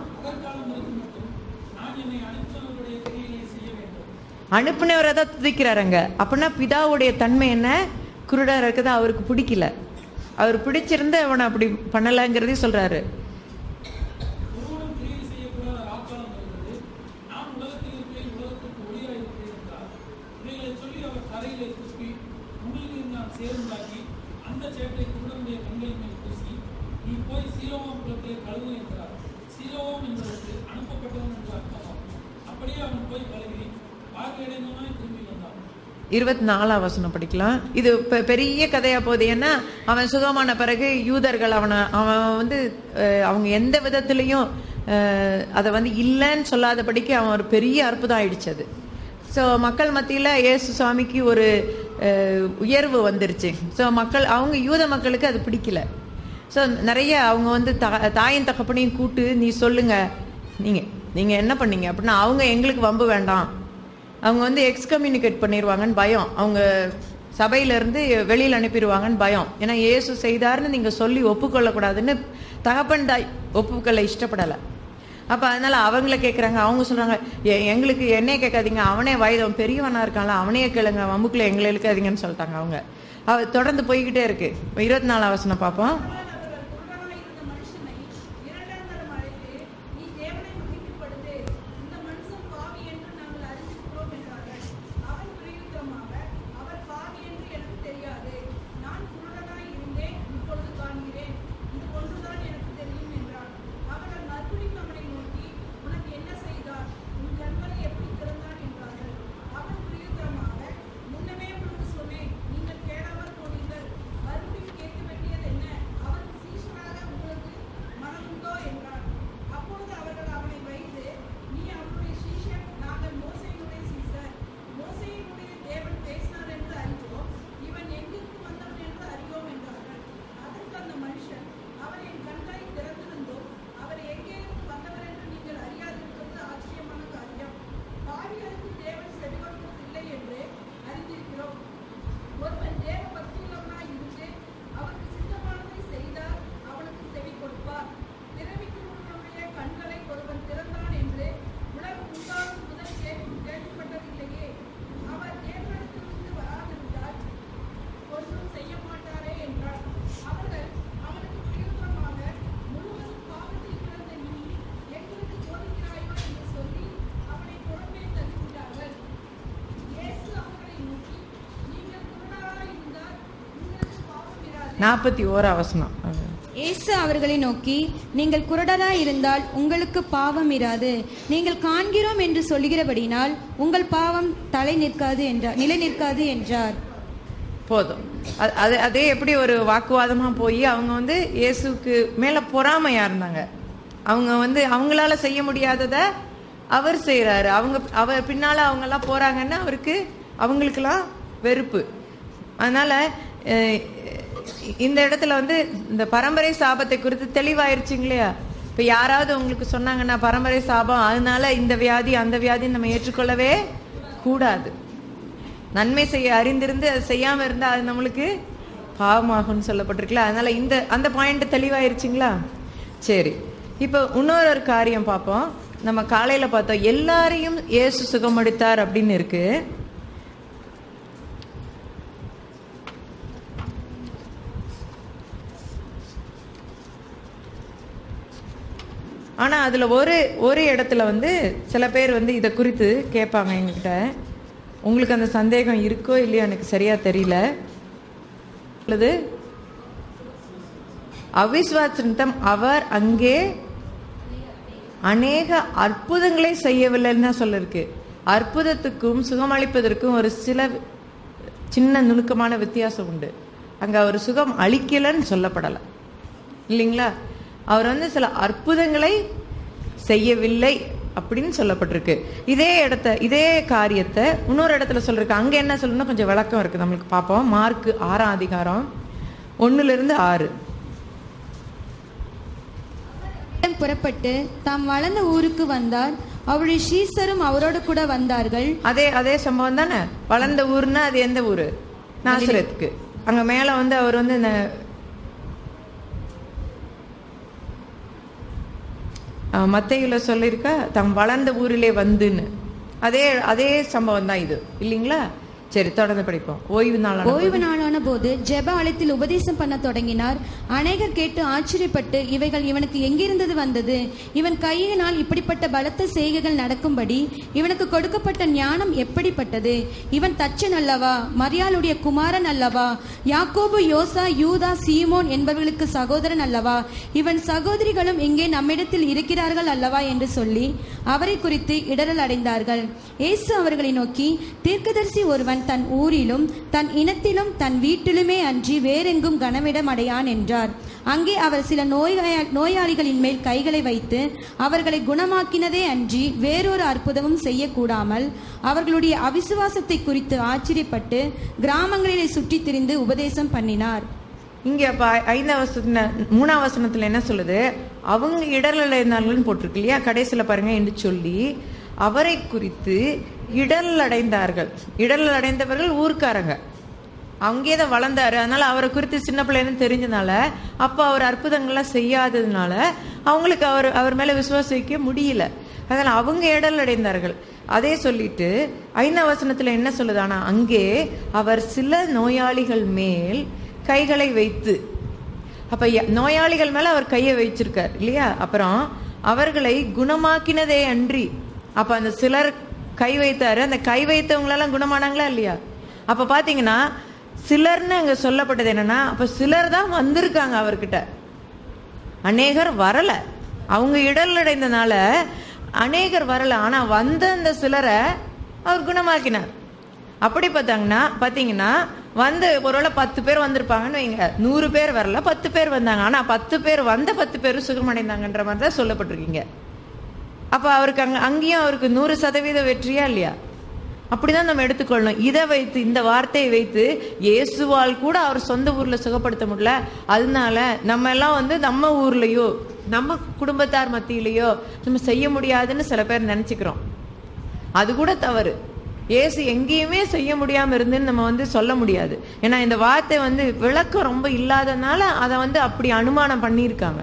அனுப்புனவரை தான் துதிக்கிறாருங்க. அப்படின்னா பிதாவுடைய தன்மை என்ன? குருடா இருக்குது அவருக்கு பிடிக்கல. அவர் பிடிச்சிருந்து அவனை அப்படி பண்ணலங்கிறதையும் சொல்றாரு. இருபத்தி 4ஆம் வசனம் படிக்கலாம். இது பெரிய கதையா போகுது. ஏன்னா அவன் சுகமான பிறகு யூதர்கள் அவன் அவங்க எந்த விதத்திலையும் அதை இல்லைன்னு சொல்லாதபடிக்கு அவன் ஒரு பெரிய அற்புதம் ஆயிடுச்சு அது. ஸோ மக்கள் மத்தியில் இயேசு சுவாமிக்கு ஒரு உயர்வு வந்துருச்சு. ஸோ அவங்க யூத மக்களுக்கு அது பிடிக்கல. ஸோ நிறைய அவங்க தாயின் தகப்பனையும் கூட்டு நீ சொல்லுங்க, நீங்க என்ன பண்ணீங்க அப்படின்னா அவங்க எங்களுக்கு வம்பு வேண்டாம், அவங்க எக்ஸ்கம்யூனிகேட் பண்ணிடுவாங்கன்னு பயம், அவங்க சபையிலேருந்து வெளியில் அனுப்பிடுவாங்கன்னு பயம். ஏன்னா இயேசு செய்தார்னு நீங்கள் சொல்லி ஒப்புக்கொள்ளக்கூடாதுன்னு தகப்பன் தாய் ஒப்புக்கொள்ள இஷ்டப்படலை. அப்போ அதனால அவங்கள கேட்குறாங்க. அவங்க சொல்கிறாங்க, எங்களுக்கு என்னையே கேட்காதீங்க, அவனே வயது பெரியவனாக இருக்கான்ல, அவனையே கேளுங்க, வம்புக்குள்ள எங்களை இழுக்காதீங்கன்னு சொல்லிட்டாங்க அவங்க. தொடர்ந்து போய்கிட்டே இருக்கு. 24ஆம் வசனம் பார்ப்போம். இயேசு அவர்களை நோக்கி, நீங்கள் குருடராய் இருந்தால் உங்களுக்கு பாவம் இராது. நீங்கள் காண்கிறோம் என்று சொல்லுகிறபடினால் உங்கள் பாவம் நிலை நிற்காது என்றார். போதும். அதே எப்படி ஒரு வாக்குவாதமா போய் அவங்க இயேசுக்கு மேல பொறாமையா இருந்தாங்க. அவங்க அவங்களால செய்ய முடியாததை அவர் செய்யறாரு. அவர் பின்னால அவங்க எல்லாம் போறாங்கன்னா அவங்களுக்கெல்லாம் வெறுப்பு. அதனால இந்த இடத்துல இந்த பரம்பரை சாபத்தை குறித்து தெளிவாயிருச்சுங்க இல்லையா? இப்ப யாராவது உங்களுக்கு சொன்னாங்கன்னா பரம்பரை சாபம், அதனால இந்த வியாதி அந்த வியாதி நம்ம ஏற்றுக்கொள்ளவே கூடாது. நன்மை செய்ய அறிந்திருந்து அதை செய்யாம இருந்தா அது நம்மளுக்கு பாவமாகும்னு சொல்லப்பட்டிருக்குல்ல. அதனால அந்த பாயிண்ட் தெளிவாயிருச்சுங்களா? சரி, இப்போ இன்னொரு காரியம் பார்ப்போம். நம்ம காலையில பார்த்தோம், எல்லாரையும் இயேசு சுகமளித்தார் அப்படின்னு இருக்கு. ஆனா அதுல ஒரு இடத்துல சில பேர் இதை குறித்து கேட்பாங்க எங்ககிட்ட. உங்களுக்கு அந்த சந்தேகம் இருக்கோ இல்லையோ எனக்கு சரியா தெரியல. அவிசுவாச நிமித்தம் அவர் அங்கே அநேக அற்புதங்களை செய்யவில்லைன்னு தான் சொல்லிருக்கு. அற்புதத்துக்கும் சுகமளிப்பதற்கும் ஒரு சின்ன நுணுக்கமான வித்தியாசம் உண்டு. அங்க அவர் சுகம் அளிக்கலன்னு சொல்லப்படலை இல்லைங்களா. அவர் வந்து சில அற்புதங்களை செய்யவில்லை அப்படின்னு சொல்லப்பட்டிருக்கு. இதே காரியத்தை இன்னொரு இடத்துல சொல்லிருக்கு. அங்க என்ன சொல்லணும்னா கொஞ்சம் விளக்கம் இருக்கு, நம்மளுக்கு பார்ப்போம். மார்க் 6ஆம் அதிகாரம் 1-6. புறப்பட்டு தாம் வளர்ந்த ஊருக்கு வந்தார். அவருடைய சீசரும் அவரோடு கூட வந்தார்கள். அதே சம்பவம் தானே. வளர்ந்த ஊர்னா அது எந்த ஊரு? நாசரேத்துக்கு. அங்க மேல வந்து அவர் வந்து இந்த மத்தேயுல சொல்லியிருக்க தம் வளர்ந்த ஊரிலே வந்துன்னு அதே சம்பவம் தான் இது இல்லைங்களா. சரி, தொடர்ந்து படிப்போம். ஓய்வு நாளான போது ஜெப ஆலயத்தில் உபதேசம் பண்ண தொடங்கினார். அநேகர் கேட்டு ஆச்சரியப்பட்டு, இவைகள் இவனுக்கு எங்கிருந்தது வந்தது? இவன் கையினால் இப்படிப்பட்ட பலத்த செய்கைகள் நடக்கும்படி இவனுக்கு கொடுக்கப்பட்ட ஞானம் எப்படிப்பட்டது? இவன் தச்சன் அல்லவா? மரியாளுடைய குமாரன் அல்லவா? யாக்கோபு, யோசா, யூதா, சீமோன் என்பவர்களுக்கு சகோதரன் அல்லவா? இவன் சகோதரிகளும் இங்கே நம்மிடத்தில் இருக்கிறார்கள் அல்லவா என்று சொல்லி அவரை குறித்து இடரல் அடைந்தார்கள். இயேசு அவர்களை நோக்கி, தீர்க்கதரிசி ஒருவன் தன் ஊரிலும் தன் இனத்திலும் தன் வீட்டிலுமே அன்றி வேறெங்கும் கனமிடம் அடையான் என்றார். அங்கே அவர் சில நோயாளிகளின் மேல் கைகளை வைத்து அவர்களை குணமாக்கினதே அன்றி வேறொரு அற்புதமும் செய்யக்கூடாமல் அவர்களுடைய அவிசுவாசத்தை குறித்து ஆச்சரியப்பட்டு கிராமங்களிலே சுற்றி திரிந்து உபதேசம் பண்ணினார். இங்க 3ஆம் வசனத்துல என்ன சொல்லுது? அவங்க இடரல் போட்டிருக்கு இல்லையா. கடைசியில பாருங்க என்று சொல்லி அவரை குறித்து இடரல் அடைந்தார்கள். இடரல் அடைந்தவர்கள் ஊர்க்காரங்க, அங்கேதான் வளர்ந்தாரு. அதனால அவரை குறித்து சின்ன பிள்ளைன்னு தெரிஞ்சதுனால, அப்போ அவர் அற்புதங்கள்லாம் செய்யாததுனால அவங்களுக்கு அவர் மேல விசுவாசிக்க முடியல. அதனால அவங்க இடரல் அடைந்தார்கள். அதே சொல்லிட்டு 5ஆம் வசனத்துல என்ன சொல்லுது? ஆனா அங்கே அவர் சில நோயாளிகள் மேல் கைகளை வைத்து, அப்ப நோயாளிகள் மேல அவர் கையை வச்சிருக்கார் இல்லையா. அப்புறம் அவர்களை குணமாக்கினதே அன்றி, அப்ப அந்த சிலர் கை வைத்தாரு. அந்த கை வைத்தவங்களெல்லாம் குணமானாங்களா இல்லையா? அப்ப பாத்தீங்கன்னா சிலர்னு அங்க சொல்லப்பட்டது என்னன்னா, அப்ப சிலர் தான் வந்திருக்காங்க அவர்கிட்ட, அநேகர் வரல. அவங்க இடல் அடைந்தனால அநேகர் வரல. ஆனா வந்த அந்த சிலரை அவர் குணமாக்கினார். அப்படி பாத்தீங்கன்னா வந்து ஒருவேளை 10 பேர் வந்திருப்பாங்கன்னு வைங்க, 100 பேர் வரல, 10 பேர் வந்தாங்க. ஆனா 10 பேர் வந்த 10 பேரும் சுகமடைந்தாங்கன்ற மாதிரி தான் சொல்லப்பட்டிருக்கீங்க. அப்ப அவருக்கு அங்கேயும் அவருக்கு 100% வெற்றியா இல்லையா? அப்படிதான் நம்ம எடுத்துக்கொள்ளணும். இதை வைத்து, இந்த வார்த்தையை வைத்து இயேசுவால் கூட அவர் சொந்த ஊர்ல சுகப்படுத்த முடியல, அதனால நம்ம எல்லாம் வந்து நம்ம ஊர்லயோ நம்ம குடும்பத்தார் மத்தியிலையோ நம்ம செய்ய முடியாதுன்னு சில பேர் நினைச்சுக்கிறோம். அது கூட தவறு. இயேசு எங்கேயுமே செய்ய முடியாம இருந்துன்னு நம்ம வந்து சொல்ல முடியாது. ஏன்னா இந்த வார்த்தை வந்து விளக்கம் ரொம்ப இல்லாதனால அதை வந்து அப்படி அனுமானம் பண்ணியிருக்காங்க.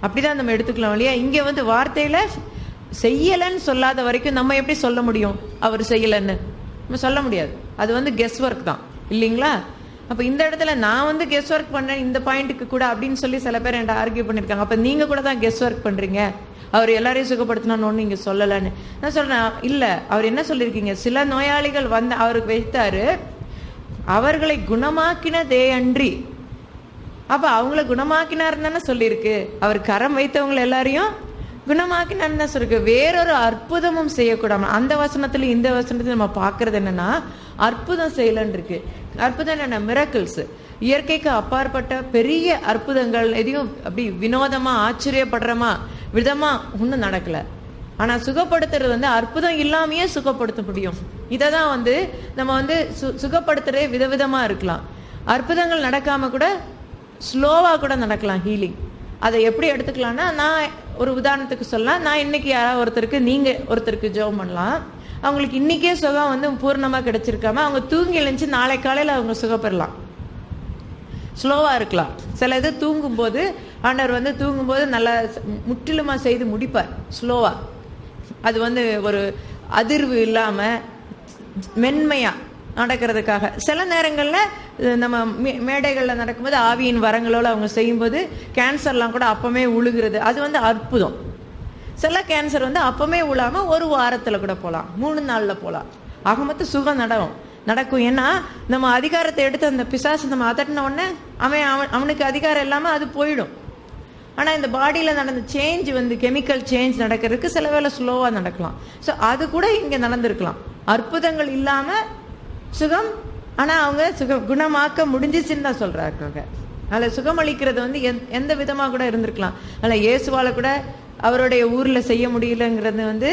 அப்படிதான் நம்ம எடுத்துக்கலாம் இல்லையா. இங்க வந்து வார்த்தையில செய்யலன்னு சொல்லாத வரைக்கும் நம்ம எப்படி சொல்ல முடியும் அவர் செய்யலன்னு? நம்ம சொல்ல முடியாது. அது வந்து கெஸ் ஒர்க் தான் இல்லைங்களா. அப்ப இந்த இடத்துல நான் வந்து கெஸ் ஒர்க் பண்றேன் இந்த பாயிண்ட்டுக்கு கூட அப்படின்னு சொல்லி சில பேர் என்கிட்ட ஆர்கியூ பண்ணிருக்காங்க. அப்ப நீங்க கூட தான் கெஸ் ஒர்க் பண்றீங்க, அவர் எல்லாரையும் சுகப்படுத்தணும்னு நீங்க சொல்லலன்னு. நான் சொல்றேன், இல்ல, அவர் என்ன சொல்லிருக்கீங்க? சில நோயாளிகள் வந்து அவருக்கு வைத்தாரு, அவர்களை குணமாக்கினதே அன்றி. அப்ப அவங்கள குணமாக்கினார் தானே சொல்லியிருக்கு. அவர் கரம் வைத்தவங்களை எல்லாரையும் குணமாக்கினார் தான் சொல்லிருக்கு. வேறொரு அற்புதமும் செய்யக்கூடாம. அந்த வசனத்துல இந்த வசனத்துல நம்ம பாக்குறது என்னன்னா, அற்புதம் செய்யலன்னு இருக்கு. அற்புதம் என்ன? மிரக்கிள்ஸ், இயற்கைக்கு அப்பாற்பட்ட பெரிய அற்புதங்கள் எதையும் அப்படி வினோதமா ஆச்சரியப்படுறமா விதமா ஒன்றும் நடக்கல. ஆனா சுகப்படுத்துறது வந்து அற்புதம் இல்லாமையே சுகப்படுத்த முடியும். இதை தான் வந்து நம்ம வந்து சுகப்படுத்துறதே விதவிதமா இருக்கலாம். அற்புதங்கள் நடக்காம கூட ஸ்லோவா கூட நடக்கலாம் ஹீலிங். அதை எப்படி எடுத்துக்கலாம்னா, நான் ஒரு உதாரணத்துக்கு சொல்லலாம். நான் இன்னைக்கு யாராவது நீங்க ஒருத்தருக்கு ஜெபம் பண்ணலாம், அவங்களுக்கு இன்னைக்கே சுகம் வந்து பூர்ணமா கிடைச்சிருக்காம அவங்க தூங்கி எழுந்துச்சு நாளை காலையில அவங்க சுகப்பெறலாம். ஸ்லோவா இருக்கலாம். சில இது தூங்கும்போது ஆண்டவர் வந்து தூங்கும்போது நல்லா முற்றிலுமா செய்து முடிப்பார் ஸ்லோவா. அது வந்து ஒரு அதிர்வு இல்லாம மென்மையா நடக்கிறதுக்காக. சில நேரங்கள்ல நம்ம மேடைகள்ல நடக்கும்போது ஆவியின் வரங்களோட அவங்க செய்யும்போது கேன்சர்லாம் கூட அப்பமே உழுகிறது. அது வந்து அற்புதம். சில கேன்சர் வந்து அப்பமே உழாம ஒரு வாரத்துல கூட போகலாம், 3 நாள்ல போகலாம். ஆக மொத்தம் சுகம் நடக்கும். ஏன்னா நம்ம அதிகாரத்தை எடுத்து அந்த பிசாசு நம்ம அதட்டின உடனே அவனுக்கு அதிகாரம் இல்லாமல் அது போயிடும். ஆனால் இந்த பாடியில் நடந்த சேஞ்ச் வந்து கெமிக்கல் சேஞ்ச் நடக்கிறதுக்கு சில வேளை ஸ்லோவாக நடக்கலாம். ஸோ அது கூட இங்கே நடந்திருக்கலாம். அற்புதங்கள் இல்லாமல் சுகம், ஆனால் அவங்க குணமாக்க முடிஞ்சிச்சுன்னு தான் சொல்கிறாங்க. அதில் சுகமளிக்கிறது வந்து எந்த விதமாக கூட இருந்திருக்கலாம். அதில் இயேசுவால் கூட அவருடைய ஊரில் செய்ய முடியலங்கிறது வந்து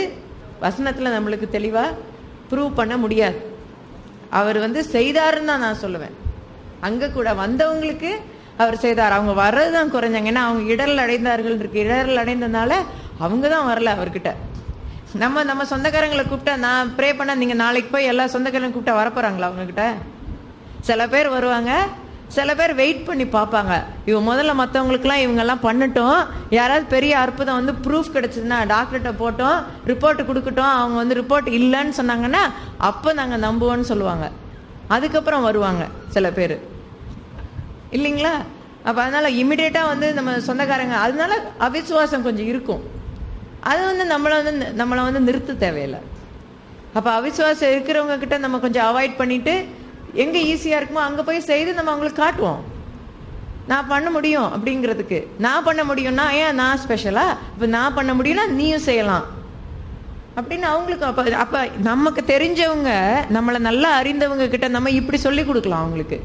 வசனத்தில் நம்மளுக்கு தெளிவாக ப்ரூவ் பண்ண முடியாது. அவர் வந்து செய்தாருன்னு தான் நான் சொல்லுவேன். அங்கே கூட வந்தவங்களுக்கு அவர் செய்தார். அவங்க வர்றது தான் குறைஞ்சாங்க. ஏன்னா அவங்க இடரல் அடைந்தார்கள் இருக்கு. இடரல் அடைந்ததுனால அவங்க தான் வரல அவர்கிட்ட. நம்ம சொந்தக்காரங்களை கூப்பிட்டா, நான் ப்ரே பண்ண நீங்கள் நாளைக்கு போய் எல்லா சொந்தக்காரங்களும் கூப்பிட்டா வரப்போகிறாங்களா அவங்கக்கிட்ட? சில பேர் வருவாங்க, சில பேர் வெயிட் பண்ணி பார்ப்பாங்க. முதல்ல மற்றவங்களுக்குலாம் இவங்கெல்லாம் பண்ணட்டும், யாராவது பெரிய அற்புதம் வந்து ப்ரூஃப் கிடச்சிதுன்னா டாக்டர்கிட்ட போட்டோம், ரிப்போர்ட் கொடுக்கட்டும். அவங்க வந்து ரிப்போர்ட் இல்லைன்னு சொன்னாங்கன்னா அப்போ நாங்கள் நம்புவோன்னு சொல்லுவாங்க. அதுக்கப்புறம் வருவாங்க சில பேர், இல்லைங்களா? அப்போ அதனால் இமிடியேட்டாக வந்து நம்ம சொந்தக்காரங்க, அதனால அவிசுவாசம் கொஞ்சம் இருக்கும். அது வந்து நம்மளை வந்து நிறுத்த தேவையில்லை. அப்போ அவிசுவாசம் இருக்கிறவங்க கிட்ட நம்ம கொஞ்சம் அவாய்ட் பண்ணிட்டு, எங்கே ஈஸியாக இருக்குமோ அங்கே போய் செய்து நம்ம அவங்களுக்கு காட்டுவோம், நான் பண்ண முடியும் அப்படிங்கிறதுக்கு. நான் பண்ண முடியும்னா ஏன் நான் ஸ்பெஷலா? இப்போ நான் பண்ண முடியும்னா நீயும் செய்யலாம் அப்படின்னு அவங்களுக்கு. அப்போ நமக்கு தெரிஞ்சவங்க, நம்மளை நல்லா அறிந்தவங்க கிட்ட நம்ம இப்படி சொல்லி கொடுக்கலாம் அவங்களுக்கு.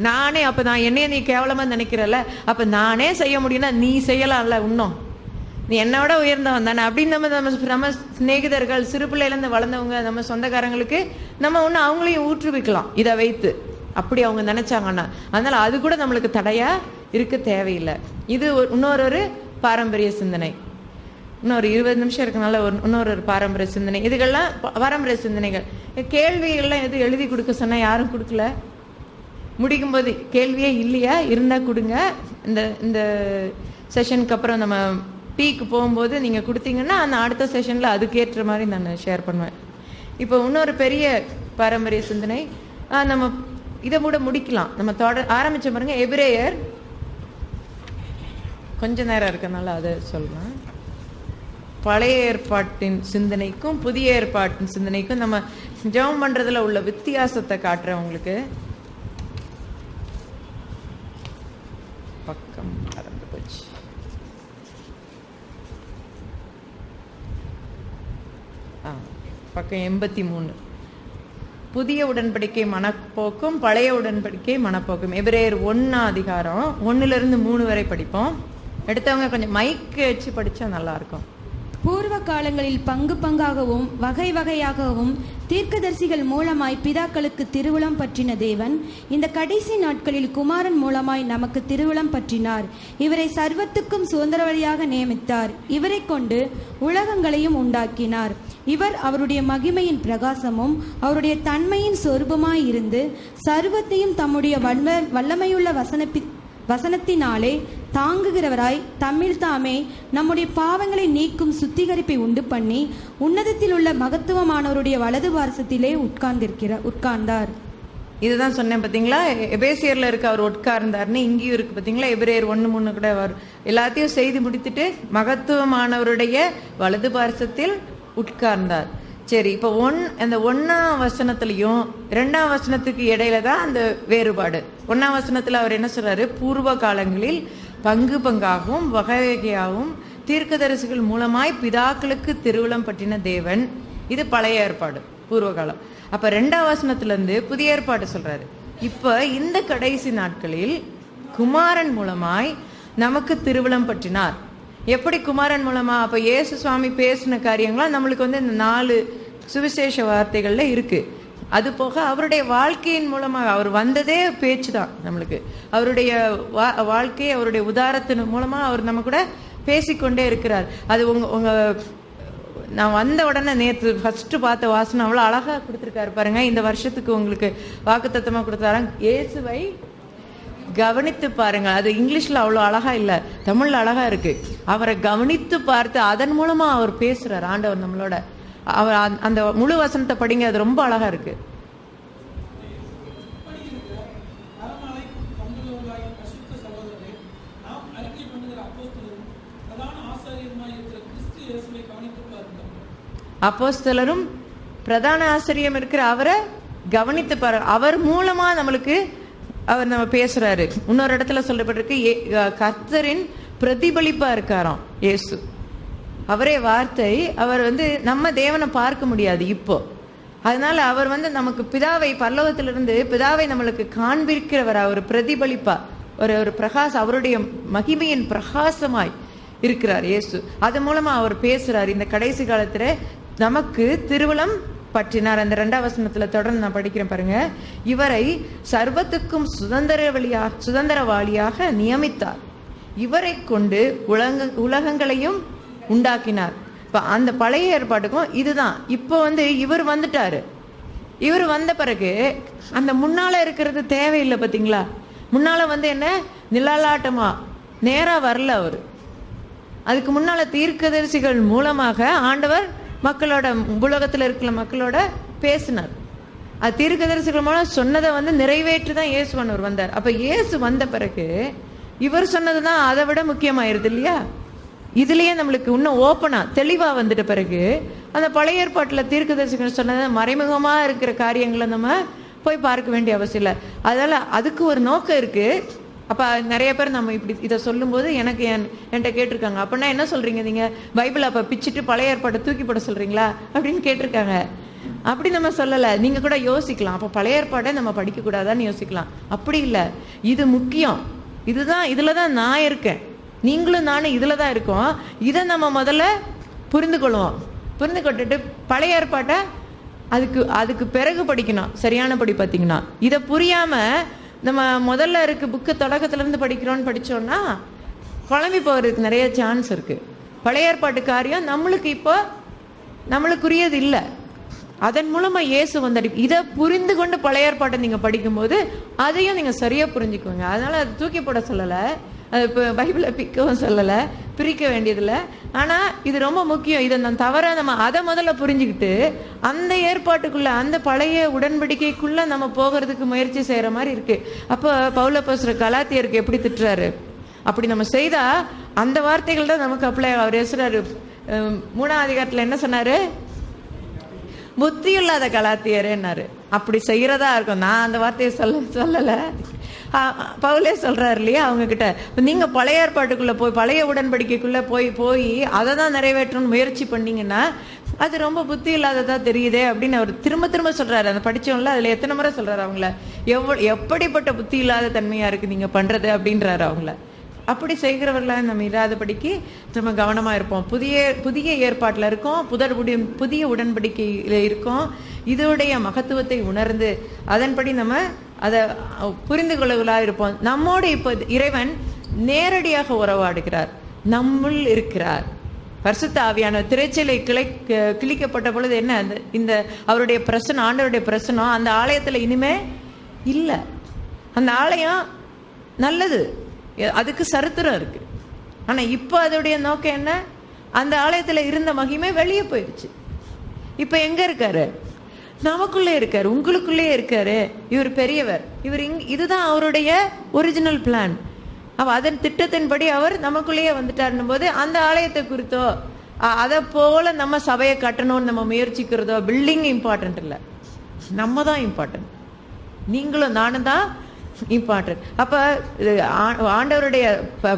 நானே அப்போ நான் என்னைய நீ கேவலமாக நினைக்கிறல்ல, அப்போ நானே செய்ய முடியும்னா நீ செய்யலாம்ல, இன்னும் நீ என்னோட உயர்ந்தவன் தானே அப்படின்னு நம்ம சிநேகிதர்கள், சிறு பிள்ளையிலேருந்து வளர்ந்தவங்க, நம்ம சொந்தக்காரங்களுக்கு நம்ம ஒன்று அவங்களையும் ஊற்றுவிக்கலாம் இதை வைத்து, அப்படி அவங்க நினைச்சாங்கன்னா. அதனால அது கூட நம்மளுக்கு தடையா இருக்க தேவையில்லை. இது இன்னொரு பாரம்பரிய சிந்தனை. இன்னொரு 20 நிமிஷம் இருக்கனால இன்னொரு பாரம்பரிய சிந்தனை. இதுகள்லாம் பாரம்பரிய சிந்தனைகள். கேள்விகள்லாம் எது எழுதி கொடுக்க சொன்னா யாரும் கொடுக்கல. முடிக்கும் போது கேள்வியே இல்லையா, இருந்தால் கொடுங்க. இந்த செஷனுக்கு அப்புறம் நம்ம டீக்கு போகும்போது நீங்கள் கொடுத்தீங்கன்னா அந்த அடுத்த செஷனில் அதுக்கேற்ற மாதிரி நான் ஷேர் பண்ணுவேன். இப்போ இன்னொரு பெரிய பாரம்பரிய சிந்தனை, நம்ம இதை கூட முடிக்கலாம். நம்ம ஆரம்பிச்ச பாருங்க, எபிரேயர். கொஞ்ச நேரம் இருக்கனால அதை சொல்றேன். பழைய ஏற்பாட்டின் சிந்தனைக்கும் புதிய ஏற்பாட்டின் சிந்தனைக்கும் நம்ம ஜெபம் பண்றதுல உள்ள வித்தியாசத்தை காட்டுறேன் உங்களுக்கு. பக்கம் மறந்து போச்சு. பக்கம் 83. புதிய உடன்படிக்கை மனப்போக்கும் பழைய உடன்படிக்கை மனப்போக்கும். எபிரேயர் 1 அதிகாரம் 1-3 வரை படிப்போம். எடுத்தவங்க கொஞ்சம் மைக்கு வச்சு படிச்சா நல்லா இருக்கும். பூர்வ காலங்களில் பங்கு பங்காகவும் வகை வகையாகவும் தீர்க்கதரிசிகள் மூலமாய் பிதாக்களுக்கு திருவுளம் பற்றின தேவன் இந்த கடைசி நாட்களில் குமாரன் மூலமாய் நமக்கு திருவுளம் பற்றினார். இவரை சர்வத்துக்கும் சுதந்திரவழியாக நியமித்தார். இவரை கொண்டு உலகங்களையும் உண்டாக்கினார். இவர் அவருடைய மகிமையின் பிரகாசமும் அவருடைய தன்மையின் சொரூபமாய் இருந்து சர்வத்தையும் தம்முடைய வல்லமையுள்ள வசனத்தினாலே தாங்குகிறவராய் தம்மில் தாமே நம்முடைய பாவங்களை நீக்கும் சுத்திகரிப்பை உண்டு பண்ணி உன்னதத்தில் உள்ள மகத்துவமானவருடைய வலது வாரசத்திலே உட்கார்ந்தார். இதுதான் சொன்னேன் பார்த்தீங்களா, எபேசியர்ல இருக்க அவர் உட்கார்ந்தார்னு இங்கேயும் இருக்கு பார்த்தீங்களா. எபிரேயர் 1:3 கூட அவர் எல்லாத்தையும் செய்து முடித்துட்டு மகத்துவமானவருடைய வலது பாரசத்தில் உட்கார்ந்தார். சரி, இப்போ அந்த 1ஆம் வசனத்திலையும் 2ஆம் வசனத்துக்கு இடையில தான் அந்த வேறுபாடு. 1ஆம் வசனத்துல அவர் என்ன சொல்றாரு, பூர்வ காலங்களில் பங்கு பங்காகவும் வகை வகையாகவும் தீர்க்கதரிசிகள் மூலமாய் பிதாக்களுக்கு திருவுளம் பற்றின தேவன். இது பழைய ஏற்பாடு, பூர்வ காலம். அப்ப 2ஆம் வசனத்துல இருந்து புதிய ஏற்பாடு சொல்றாரு. இப்ப இந்த கடைசி நாட்களில் குமாரன் மூலமாய் நமக்கு திருவுளம் பற்றினார். எப்படி குமாரன் மூலமா? அப்ப இயேசு சுவாமி பேசின காரியங்களாம் நம்மளுக்கு வந்து இந்த 4 சுவிசேஷ வார்த்தைகள்ல இருக்கு. அது போக அவருடைய வாழ்க்கையின் மூலமாக, அவர் வந்ததே பேச்சு தான் நம்மளுக்கு. அவருடைய வாழ்க்கை, அவருடைய உதாரத்தின் மூலமா அவர் நம்ம கூட பேசிக்கொண்டே இருக்கிறார். அது உங்க நான் வந்த உடனே நேற்று ஃபர்ஸ்ட் பார்த்த வாசனம் அவ்வளோ அழகா கொடுத்துருக்காரு பாருங்க. இந்த வருஷத்துக்கு உங்களுக்கு வாக்குத்தத்தமா கொடுத்தாராங்க, இயேசுவை கவனித்து பாருங்க. அது இங்கிலீஷ்ல அவ்வளோ அழகா இல்லை, தமிழ்ல அழகா இருக்கு. அவரை கவனித்து பார்த்து அதன் மூலமா அவர் பேசுறார் ஆண்டவர் நம்மளோட. அவர் அந்த முழு வசனத்தை படிங்க, அது ரொம்ப அழகா இருக்கு. அப்போஸ்தலரும் பிரதான ஆசிரியம் இருக்கிற அவரை கவனித்து பாரு. அவர் மூலமா நம்மளுக்கு அவர் நம்ம பேசுறாரு. இன்னொரு இடத்துல சொல்லப்பட்டிருக்கு, கர்த்தரின் பிரதிபலிப்பா இருக்காராம் இயேசு. அவரே வார்த்தை. அவர் நம்ம தேவனை பார்க்க முடியாது இப்போ. அதனால அவர் நமக்கு பிதாவை, பரலோகத்திலிருந்து பிதாவை நம்மளுக்கு காண்பிக்கிறவர். அவர் பிரதிபலிப்பா ஒரு பிரகாசம், அவருடைய மகிமையின் பிரகாசமாய் இருக்கிறார் இயேசு. அது மூலமா அவர் பேசுறார். இந்த கடைசி காலத்துல நமக்கு திருவுளம் பற்றினார். அந்த 2ஆம் வசனத்துல தொடர்ந்து நான் படிக்கிறேன் பாருங்க. இவரை சர்வத்துக்கும் சுதந்திரவாளியாக நியமித்தார். இவரை கொண்டு உலகங்களையும் உண்டாக்கினார். இப்ப அந்த பழைய ஏற்பாட்டுக்கும் இதுதான். இப்போ இவர் வந்துட்டாரு. இவர் வந்த பிறகு அந்த முன்னால இருக்கிறது தேவையில்லை. பாத்தீங்களா? முன்னால என்ன நிழலாட்டமா நேரா வரல அவரு. அதுக்கு முன்னால தீர்க்கதரிசிகள் மூலமாக ஆண்டவர் மக்களோட, உலகத்துல இருக்கிற மக்களோட பேசினார். அது தீர்க்கதரிசிகள் மூலம் சொன்னதை நிறைவேற்றுதான் இயேசுவானவர் வந்தார். அப்ப இயேசு வந்த பிறகு இவர் சொன்னதுதான் அதை விட முக்கியமாயிருது இல்லையா? இதுலயே நம்மளுக்கு இன்னும் ஓப்பனா தெளிவா வந்துட்ட பிறகு அந்த பழைய ஏற்பாட்டுல தீர்க்கதரிசிகள் சொன்னது மறைமுகமா இருக்கிற காரியங்களை நம்ம போய் பார்க்க வேண்டிய அவசியம் இல்லை. அதனால அதுக்கு ஒரு நோக்கம் இருக்கு. அப்ப நிறைய பேர் நம்ம இப்படி இதை சொல்லும் போது என்கிட்ட கேட்டிருக்காங்க, அப்படின்னா என்ன சொல்றீங்க நீங்க? பைபிள் அப்ப பிச்சுட்டு பழைய ஏற்பாட்டை தூக்கி போட சொல்றீங்களா அப்படின்னு கேட்டிருக்காங்க. அப்படி நம்ம சொல்லல. நீங்க கூட யோசிக்கலாம், அப்ப பழைய ஏற்பாட்டை நம்ம படிக்க கூடாதான்னு யோசிக்கலாம். அப்படி இல்லை, இது முக்கியம். இதுதான், இதுலதான் நான் இருக்கேன், நீங்களும் நானும் இதுலதான் இருக்கோம். இதை நம்ம முதல்ல புரிந்து கொள்வோம். புரிந்து கொண்டுட்டு பழைய ஏற்பாட்டை அதுக்கு பிறகு படிக்கணும். சரியான படி பார்த்தீங்கன்னா இதை புரியாம நம்ம முதல்ல இருக்கு புக்கு தொடக்கத்துல இருந்து படிக்கிறோம்னு படிச்சோம்னா குழம்பி போகிறதுக்கு நிறைய சான்ஸ் இருக்கு. பழைய ஏற்பாட்டு காரியம் நம்மளுக்குரியது இல்லை. அதன் மூலமா இயேசு வந்தாரு. இதை புரிந்து கொண்டு பழைய ஏற்பாட்டை நீங்க படிக்கும்போது அதையும் நீங்க சரியா புரிஞ்சுக்குவீங்க. அதனால அது தூக்கி போட சொல்லலை, அது இப்போ பைபிளை பிக்கவும் சொல்லலை, பிரிக்க வேண்டியதில்லை. ஆனால் இது ரொம்ப முக்கியம். இதை நான் தவிர நம்ம அதை முதல்ல புரிஞ்சுக்கிட்டு அந்த ஏற்பாட்டுக்குள்ள, அந்த பழைய உடன்படிக்கைக்குள்ள நம்ம போகிறதுக்கு முயற்சி செய்கிற மாதிரி இருக்கு. அப்போ பவுலப்போஸ்தலர் கலாத்தியருக்கு எப்படி திட்டுறாரு? அப்படி நம்ம செய்தா அந்த வார்த்தைகள் தான் நமக்கு அப்ளை. அவர் பேசுறாரு 3ஆம் அதிகாரத்தில் என்ன சொன்னாரு? புத்தி இல்லாத கலாத்தியரேன்னாரு. அப்படி செய்யறதா இருக்கும். நான் அந்த வார்த்தையை சொல்லலை, பவுலே சொல்றாரு இல்லையா அவங்க கிட்ட. நீங்க பழைய ஏற்பாட்டுக்குள்ள போய், பழைய உடன்படிக்கைக்குள்ள போய் அதை தான் நிறைவேற்றணும்னு முயற்சி பண்ணீங்கன்னா அது ரொம்ப புத்தி இல்லாததா தெரியுதே அப்படின்னு அவர் திரும்ப சொல்றாரு. அந்த படிச்சவங்கள அதுல எத்தனை முறை சொல்றாரு அவங்கள, எப்படிப்பட்ட புத்தி இல்லாத தன்மையா இருக்கு நீங்க பண்றது அப்படின்றாரு அவங்கள. அப்படி செய்கிறவர்களா நம்ம இல்லாதபடிக்கு நம்ம கவனமா இருப்போம். புதிய ஏற்பாட்டில் இருக்கோம், புதிய உடன்படிக்கையில இருக்கோம். இதோடைய மகத்துவத்தை உணர்ந்து அதன்படி நம்ம அதை புரிந்து கொள்ளுகளா இருப்போம். நம்மோடு இப்போ இறைவன் நேரடியாக உறவாடுகிறார், நம்முள் இருக்கிறார். பரிசுத்த ஆவியான திரைச்சலை கிழிக்கப்பட்ட பொழுது என்ன, இந்த அவருடைய பிரசனம், ஆண்டவருடைய பிரசனம் அந்த ஆலயத்துல இனிமே இல்லை. அந்த ஆலயம் நல்லது, அதுக்கு சரித்திரம் இருக்கு. ஆனா இப்ப அதோடைய நோக்கம் என்ன? அந்த ஆலயத்துல இருந்த மகிமை வெளியே போயிடுச்சு. இப்ப எங்க இருக்காரு? நமக்குள்ளே இருக்காரு, உங்களுக்குள்ளே இருக்காரு. இவர் பெரியவர், இதுதான் அவருடைய ஒரிஜினல் பிளான். அதன் திட்டத்தின்படி அவர் நமக்குள்ளேயே வந்துட்டாருன்னும் போது அந்த ஆலயத்தை குறித்தோ அதை போல நம்ம சபையை கட்டணும்னு நம்ம முயற்சிக்கிறதோ, பில்டிங் இம்பார்ட்டன்ட் இல்லை, நம்ம தான் இம்பார்ட்டன்ட். நீங்களும் நானும் தான் இம்பார்ட்டன்ட். அப்ப ஆண்டவருடைய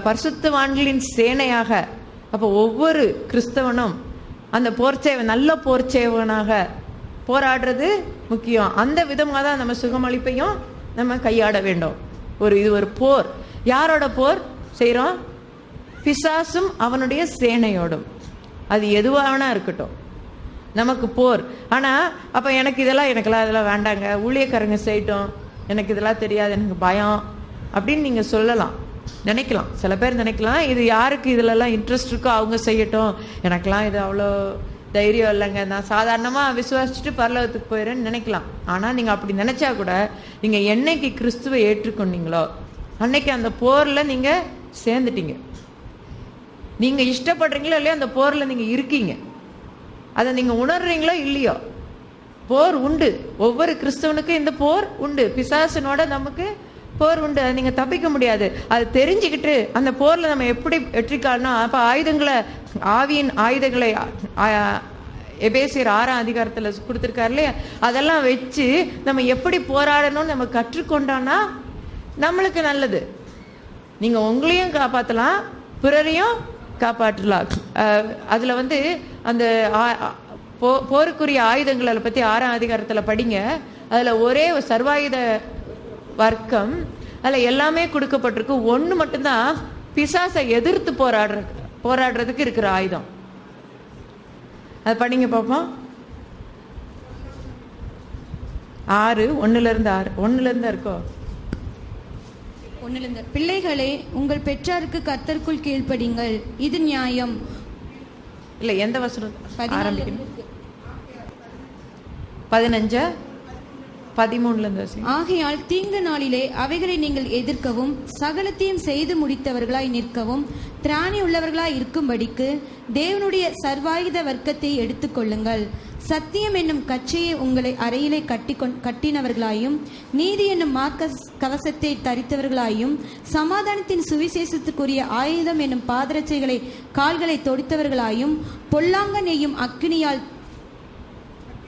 பரிசுத்தவான்களின் சேனையாக அப்ப ஒவ்வொரு கிறிஸ்தவனும் அந்த போர்ச்சேவன், நல்ல போர்ச்சேவனாக போராடுறது முக்கியம். அந்த விதமாக தான் நம்ம சுகமளிப்பையும் நம்ம கையாட வேண்டும். இது ஒரு போர். யாரோட போர் செய்யறோம்? பிசாசும் அவனுடைய சேனையோடும். அது எதுவானா இருக்கட்டும், நமக்கு போர். ஆனா அப்ப எனக்கெல்லாம் இதெல்லாம் வேண்டாங்க, ஊழியக்காரங்க செய்யட்டும், எனக்கு இதெல்லாம் தெரியாது, எனக்கு பயம் அப்படின்னு நீங்க சொல்லலாம், நினைக்கலாம். சில பேர் நினைக்கலாம், இது யாருக்கு இதுலலாம் இன்ட்ரெஸ்ட் இருக்கோ அவங்க செய்யட்டும், எனக்கெல்லாம் இது அவ்வளோ தைரியம் இல்லைங்க, நான் சாதாரணமாக விசுவாசிச்சுட்டு பரலோகத்துக்கு போயிடுறேன்னு நினைக்கலாம். ஆனால் நீங்கள் அப்படி நினைச்சா கூட நீங்கள் என்னைக்கு கிறிஸ்துவை ஏற்றுக்கொண்டீங்களோ அன்னைக்கு அந்த போரில் நீங்கள் சேர்ந்துட்டீங்க. நீங்கள் இஷ்டப்படுறீங்களோ இல்லையோ அந்த போரில் நீங்கள் இருக்கீங்க. அதை நீங்கள் உணர்றீங்களோ இல்லையோ, போர் உண்டு. ஒவ்வொரு கிறிஸ்தவனுக்கும் இந்த போர் உண்டு. பிசாசனோட நமக்கு போர் உண்டு. அதை நீங்கள் தப்பிக்க முடியாது. அது தெரிஞ்சுக்கிட்டு அந்த போரில் நம்ம எப்படி வெற்றி காணணும். அப்போ ஆயுதங்களை, ஆவியின் ஆயுதங்களை எபேசியர் 6ஆம் அதிகாரத்துல கொடுத்துருக்காரு இல்லையா, அதெல்லாம் வச்சு நம்ம எப்படி போராடணும்னு நம்ம கற்றுக்கொண்டோம்னா நம்மளுக்கு நல்லது. நீங்க உங்களையும் காப்பாற்றலாம், பிறரையும் காப்பாற்றலாம். அதுல வந்து அந்த போருக்குரிய ஆயுதங்களை பத்தி 6ஆம் அதிகாரத்துல படிங்க. அதுல ஒரே சர்வாயுத வர்க்கம், அதுல எல்லாமே கொடுக்கப்பட்டிருக்கு. ஒண்ணு மட்டும்தான் பிசாசை எதிர்த்து போராடுறதுக்கு இருக்கிற ஆயுதம். அது படிங்க பார்ப்போம். 6:1-6 இருக்கோ? பிள்ளைகளே, உங்கள் பெற்றாருக்கு கர்த்தருக்குள் கீழ்ப்படிங்கள், இது நியாயம். இல்ல, எந்த வசனம் ஆரம்பிக்கணும்? 15-13 ஆகையால் தீங்கு நாளிலே அவைகளை நீங்கள் எதிர்க்கவும் சகலத்தையும் செய்து முடித்தவர்களாய் நிற்கவும் திராணி உள்ளவர்களாய் இருக்கும்படிக்கு தேவனுடைய சர்வாயுத வர்க்கத்தை எடுத்துக்கொள்ளுங்கள். சத்தியம் என்னும் கச்சையை உங்களை அறையிலே கட்டினவர்களாயும் நீதி என்னும் கவசத்தை தரித்தவர்களாயும் சமாதானத்தின் சுவிசேஷத்துக்குரிய ஆயுதம் என்னும் பாதரட்சைகளை கால்களை தொடுத்தவர்களாயும் பொல்லாங்க நெய்யும்